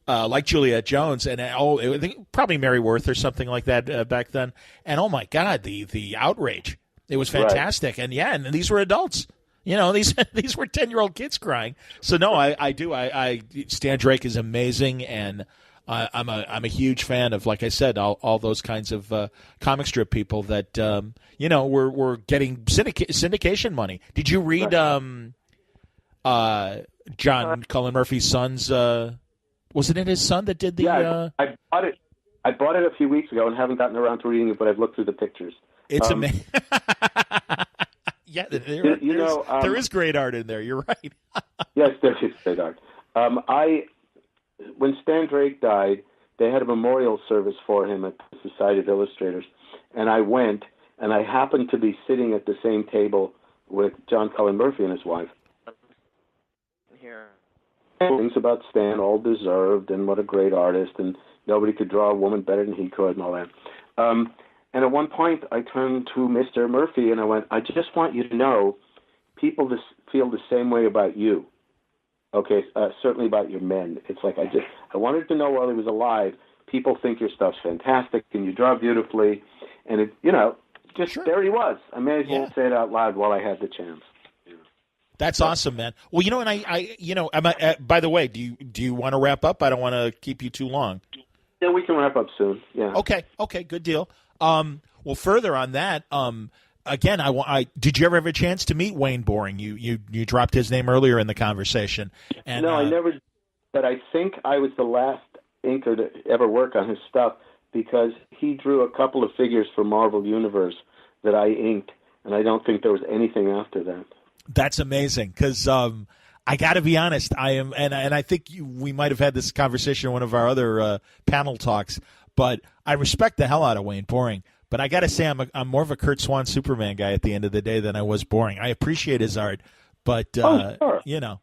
Like Juliet Jones and I think probably Mary Worth or something like that back then. And oh my God, the outrage! It was fantastic. Right. And these were adults. These were 10-year-old kids crying. So no, I do. Stan Drake is amazing, and I'm a huge fan of, like I said, all those kinds of comic strip people that were getting syndication money. Did you read John Cullen Murphy's son's? Wasn't it his son that did the? Yeah, I bought it. I bought it a few weeks ago and haven't gotten around to reading it, but I've looked through the pictures. It's amazing. Yeah, there is great art in there. You're right. Yes, there is great art. When Stan Drake died, they had a memorial service for him at the Society of Illustrators, and I went, and I happened to be sitting at the same table with John Cullen Murphy and his wife. Here. Things about Stan, all deserved, and what a great artist, and nobody could draw a woman better than he could, and all that. And at one point, I turned to Mr. Murphy, and I went, I just want you to know, people feel the same way about you. Okay, certainly about your men. It's like I wanted to know while he was alive, people think your stuff's fantastic, and you draw beautifully, and Sure. There he was. I may as well say it out loud while I had the chance. That's awesome, man. Well, by the way, do you want to wrap up? I don't want to keep you too long. Yeah, we can wrap up soon. Yeah. Okay, good deal. Well, further on that, again, did you ever have a chance to meet Wayne Boring? You dropped his name earlier in the conversation. And, no, I never. But I think I was the last inker to ever work on his stuff because he drew a couple of figures for Marvel Universe that I inked, and I don't think there was anything after that. That's amazing because I got to be honest. I am, and I think we might have had this conversation in one of our other panel talks. But I respect the hell out of Wayne Boring. But I got to say, I'm more of a Kurt Swan Superman guy at the end of the day than I was Boring. I appreciate his art, but sure. No,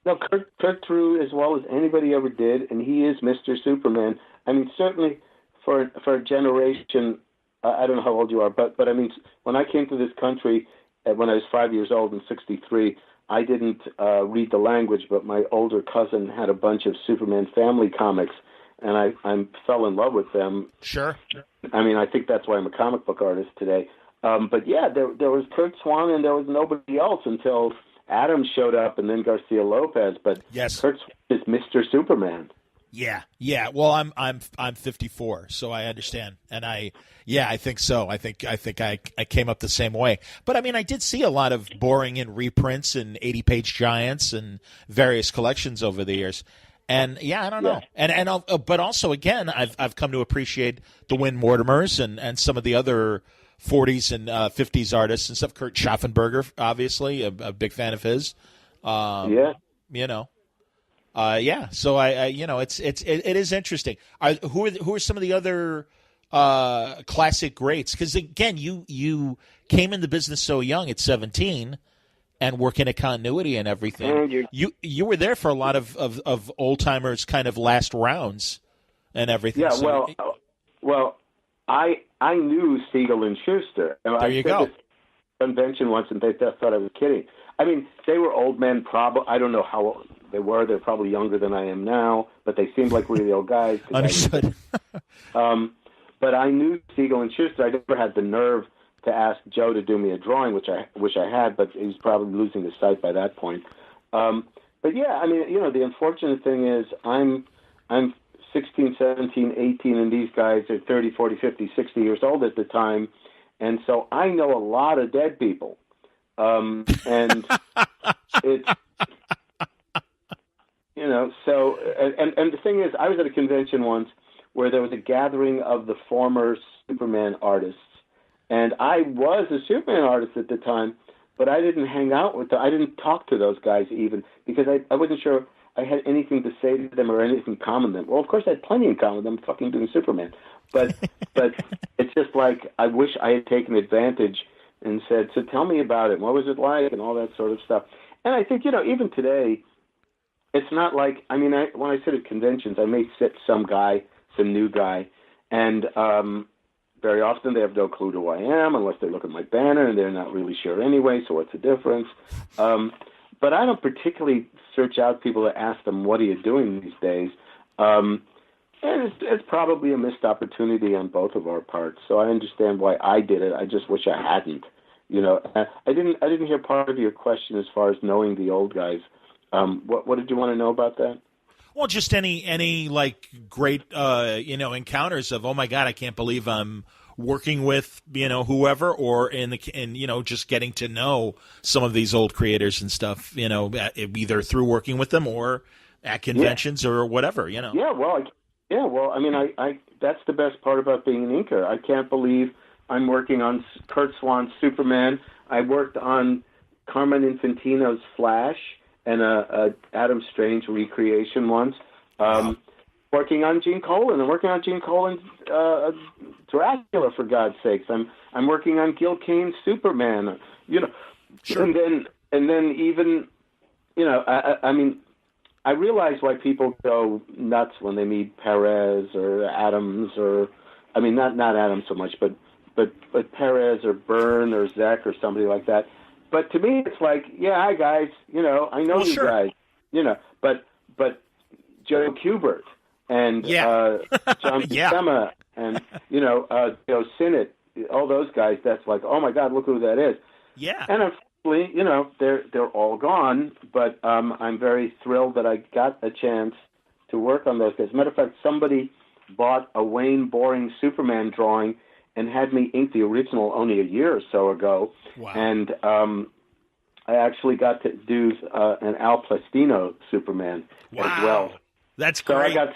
Kurt drew as well as anybody ever did, and he is Mr. Superman. I mean, certainly for a generation. I don't know how old you are, but I mean, when I came to this country. When I was 5 years old in '63, I didn't read the language, but my older cousin had a bunch of Superman family comics, and I fell in love with them. Sure. I mean, I think that's why I'm a comic book artist today. But yeah, there was Kurt Swan, and there was nobody else until Adams showed up, and then Garcia Lopez. But yes. Kurt Swan is Mr. Superman. Yeah. Well, I'm 54, so I understand, and I think so. I think I came up the same way. But I mean, I did see a lot of Boring in reprints and 80-page giants and various collections over the years. And I don't know. And but also again, I've come to appreciate the Win Mortimers and some of the other 40s and 50s artists and stuff. Kurt Schaffenberger, obviously, a big fan of his. So it is interesting. Who are some of the other classic greats? Because again, you came in the business so young at 17, and working at continuity and everything. You were there for a lot of old timers, kind of last rounds and everything. Yeah, well, I knew Siegel and Schuster. There you go. This convention once, and they thought I was kidding. I mean, they were old men. Probably, I don't know how old they were. They're probably younger than I am now, but they seemed like really old guys. Understood. But I knew Siegel and Schuster. I never had the nerve to ask Joe to do me a drawing, which I had, but he was probably losing his sight by that point. But yeah, I mean, the unfortunate thing is I'm 16, 17, 18, and these guys are 30, 40, 50, 60 years old at the time, and so I know a lot of dead people. And it's, so, and the thing is, I was at a convention once where there was a gathering of the former Superman artists. And I was a Superman artist at the time, but I didn't hang out with them. I didn't talk to those guys even because I wasn't sure I had anything to say to them or anything in common with them. Well, of course, I had plenty in common with them, fucking doing Superman. But it's just like I wish I had taken advantage and said, so tell me about it. What was it like? And all that sort of stuff. And I think, even today, it's not like, when I sit at conventions, I may sit some new guy, and very often they have no clue who I am unless they look at my banner, and they're not really sure anyway, so what's the difference? But I don't particularly search out people to ask them, what are you doing these days? And it's probably a missed opportunity on both of our parts, so I understand why I did it. I just wish I hadn't. I didn't hear part of your question as far as knowing the old guys. What did you want to know about that? Well, just any like great encounters of, oh my God, I can't believe I'm working with whoever, or just getting to know some of these old creators and stuff, either through working with them or at conventions or whatever, Yeah, well, I that's the best part about being an inker. I can't believe I'm working on Kurt Swan's Superman. I worked on Carmen Infantino's Flash and a Adam Strange recreation once. Working on Gene Colan. I'm working on Gene Colan's Dracula, for God's sakes. I'm working on Gil Kane's Superman. Sure. And then even I realize why people go nuts when they meet Perez or Adams or not Adams so much, but Perez or Byrne or Zek or somebody like that. But to me, it's like, yeah, hi guys, I know you guys, but Joe Kubert and John Buscema and Joe Sinnott, all those guys. That's like, oh my God, look who that is. Yeah. And unfortunately, they're all gone. But I'm very thrilled that I got a chance to work on those guys. As a matter of fact, somebody bought a Wayne Boring Superman drawing and had me ink the original only a year or so ago. Wow. And I actually got to do an Al Plastino Superman as well. That's great. So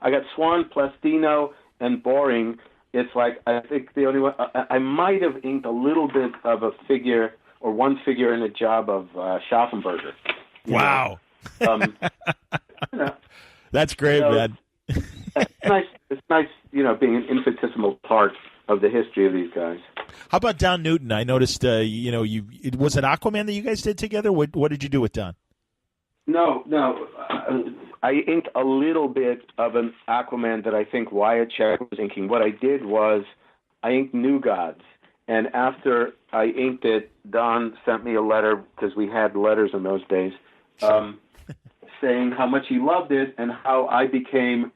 I got Swan, Plastino, and Boring. It's like, I think the only one, I might have inked a little bit of a figure or one figure in a job of Schaffenberger. Wow. That's great, man. It's nice, being an infinitesimal part of the history of these guys. How about Don Newton? I noticed, it was an Aquaman that you guys did together. What did you do with Don? No. I inked a little bit of an Aquaman that I think Wyatt Check was inking. What I did was I inked New Gods. And after I inked it, Don sent me a letter, because we had letters in those days, saying how much he loved it and how I became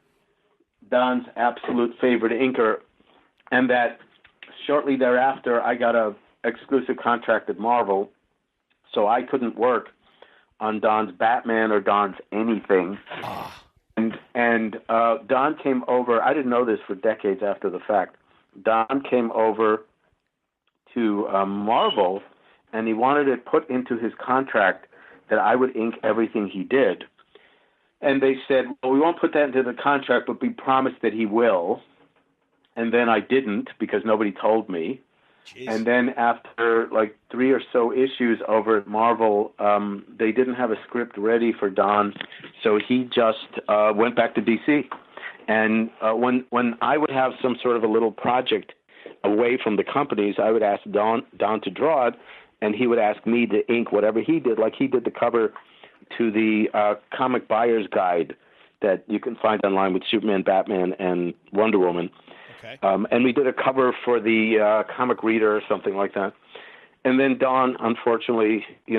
Don's absolute favorite inker. And that shortly thereafter, I got a exclusive contract at Marvel, so I couldn't work on Don's Batman or Don's anything. And Don came over. I didn't know this for decades after the fact. Don came over to Marvel, and he wanted it put into his contract that I would ink everything he did. And they said, well, we won't put that into the contract, but we promise that he will. And then I didn't, because nobody told me. Jeez. And then after like 3 or so issues over at Marvel, they didn't have a script ready for Don, so he just went back to DC. And when I would have some sort of a little project away from the companies, I would ask Don to draw it, and he would ask me to ink whatever he did. Like he did the cover to the Comic Buyer's Guide that you can find online with Superman, Batman, and Wonder Woman. Okay. And we did a cover for the Comic Reader or something like that. And then Don, unfortunately, he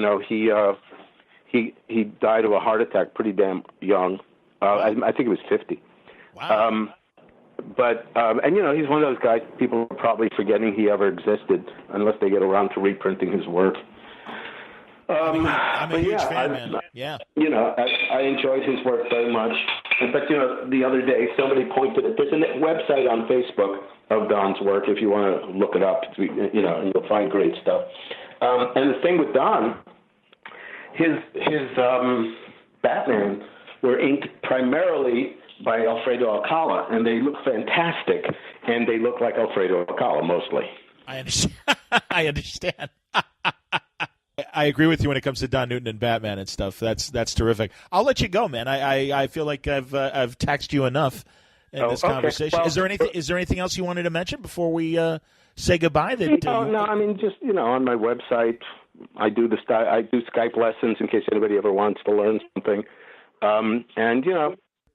died of a heart attack pretty damn young. I think it was 50. Wow. And he's one of those guys people are probably forgetting he ever existed unless they get around to reprinting his work. I'm a huge fan, man. Yeah. I enjoyed his work very much. In fact, the other day, somebody pointed at there's a website on Facebook of Don's work if you want to look it up. And you'll find great stuff. And the thing with Don, his Batman were inked primarily by Alfredo Alcala, and they look fantastic, and they look like Alfredo Alcala mostly. I understand. I understand. I agree with you when it comes to Don Newton and Batman and stuff. That's terrific. I'll let you go, man. I feel like I've taxed you enough in this conversation. Well, is there anything else you wanted to mention before we say goodbye? No. I mean, just on my website, I do Skype lessons in case anybody ever wants to learn something.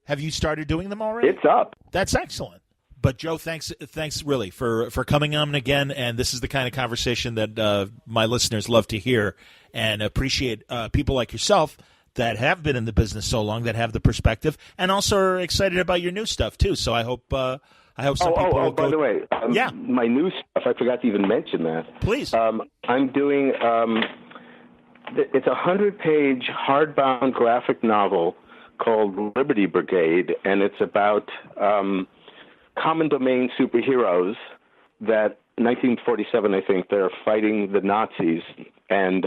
Have you started doing them already? It's up. That's excellent. But Joe, thanks really for coming on again. And this is the kind of conversation that my listeners love to hear and appreciate people like yourself that have been in the business so long, that have the perspective, and also are excited about your new stuff too. So I hope some people will go. By the way, my new stuff, I forgot to even mention that. Please. I'm doing it's a 100-page hardbound graphic novel called Liberty Brigade, and it's about common domain superheroes that 1947, I think, they're fighting the Nazis. And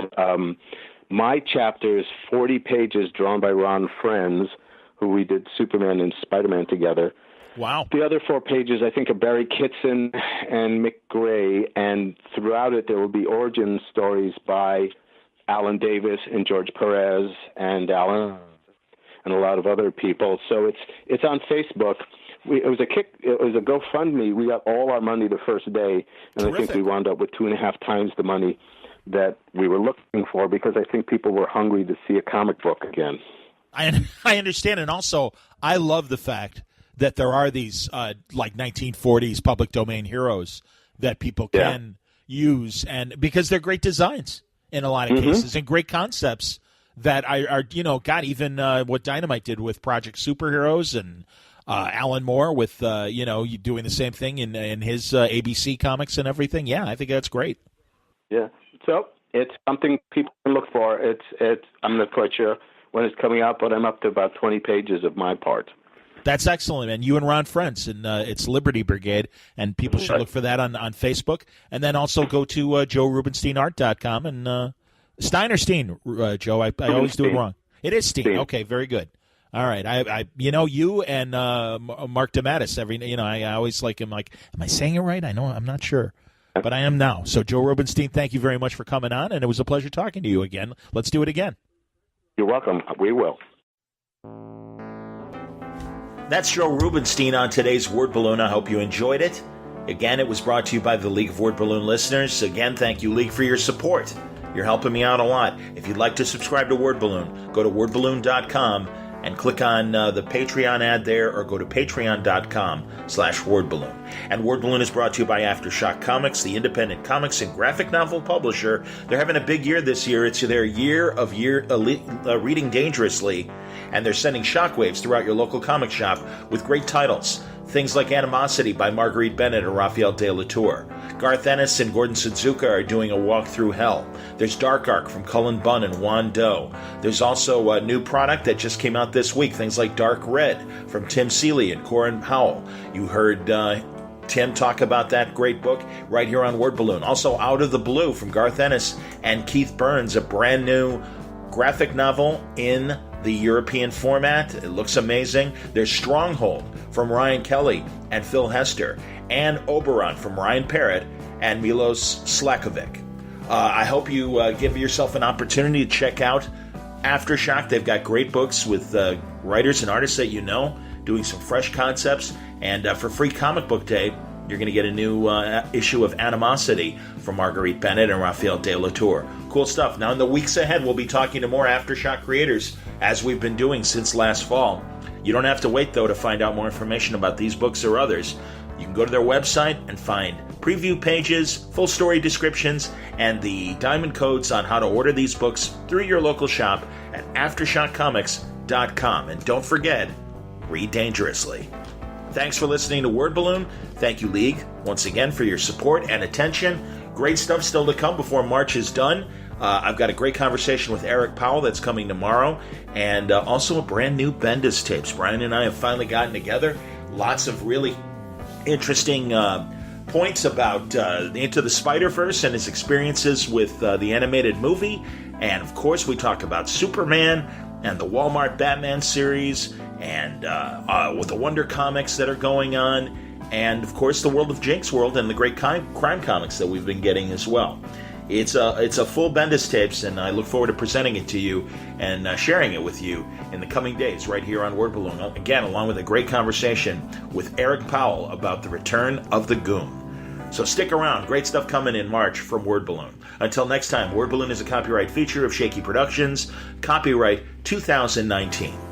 my chapter is 40 pages drawn by Ron Frenz, who we did Superman and Spider-Man together. Wow. The other 4 pages, I think, are Barry Kitson and Mick Gray, and throughout it there will be origin stories by Alan Davis and George Perez and Alan and a lot of other people. So it's on Facebook. It was a GoFundMe. We got all our money the first day, and Terrific. I think we wound up with 2.5 times the money that we were looking for, because I think people were hungry to see a comic book again. I understand, and also I love the fact that there are these like 1940s public domain heroes that people can use, and because they're great designs in a lot of cases and great concepts that are even what Dynamite did with Project Superheroes and Alan Moore with you doing the same thing in his ABC comics and everything. Yeah, I think that's great. Yeah, so it's something people can look for. It's I'm not quite sure when it's coming out, but I'm up to about 20 pages of my part. That's excellent, and you and Ron Frenz, and it's Liberty Brigade, and people should look for that on Facebook, and then also go to joerubensteinart.com and Stein or Steen, Joe. I always do it wrong. It is Steen. Okay, very good. All right, I you and Mark DeMattis. I always like him. Like, am I saying it right? I know I'm not sure, but I am now. So, Joe Rubenstein, thank you very much for coming on, and it was a pleasure talking to you again. Let's do it again. You're welcome. We will. That's Joe Rubenstein on today's Word Balloon. I hope you enjoyed it. Again, it was brought to you by the League of Word Balloon listeners. Again, thank you, League, for your support. You're helping me out a lot. If you'd like to subscribe to Word Balloon, go to wordballoon.com and click on the Patreon ad there, or go to patreon.com/wordballoon. And Word Balloon is brought to you by Aftershock Comics, the independent comics and graphic novel publisher. They're having a big year this year. It's their year of reading dangerously, and they're sending shockwaves throughout your local comic shop with great titles. Things like Animosity by Marguerite Bennett and Raphael De La Tour. Garth Ennis and Gordon Suzuka are doing a walk through hell. There's Dark Arc from Cullen Bunn and Juan Doe. There's also a new product that just came out this week, things like Dark Red from Tim Seeley and Corin Powell. You heard Tim talk about that great book right here on Word Balloon. Also, Out of the Blue from Garth Ennis and Keith Burns, a brand new graphic novel in the European format. It looks amazing. There's Stronghold from Ryan Kelly and Phil Hester, and Oberon from Ryan Parrott and Milos Slakovic. I hope you give yourself an opportunity to check out Aftershock. They've got great books with writers and artists that you know, doing some fresh concepts. And for Free Comic Book Day, you're going to get a new issue of Animosity from Marguerite Bennett and Raphael De La Tour. Cool stuff. Now, in the weeks ahead, we'll be talking to more Aftershock creators, as we've been doing since last fall. You don't have to wait, though, to find out more information about these books or others. You can go to their website and find preview pages, full story descriptions, and the diamond codes on how to order these books through your local shop at AftershockComics.com. And don't forget, read dangerously. Thanks for listening to Word Balloon. Thank you, League, once again for your support and attention. Great stuff still to come before March is done. I've got a great conversation with Eric Powell that's coming tomorrow, and also a brand new Bendis tapes. Brian and I have finally gotten together. Lots of really interesting points about Into the Spider-Verse and his experiences with the animated movie. And, of course, we talk about Superman and the Walmart Batman series, and with the Wonder comics that are going on, and of course the World of Jinx World and the great crime comics that we've been getting as well. It's a full Bendis tapes, and I look forward to presenting it to you and sharing it with you in the coming days right here on Word Balloon. Again, along with a great conversation with Eric Powell about the return of the Goon. So stick around. Great stuff coming in March from Word Balloon. Until next time, Word Balloon is a copyright feature of Shaky Productions. Copyright 2019.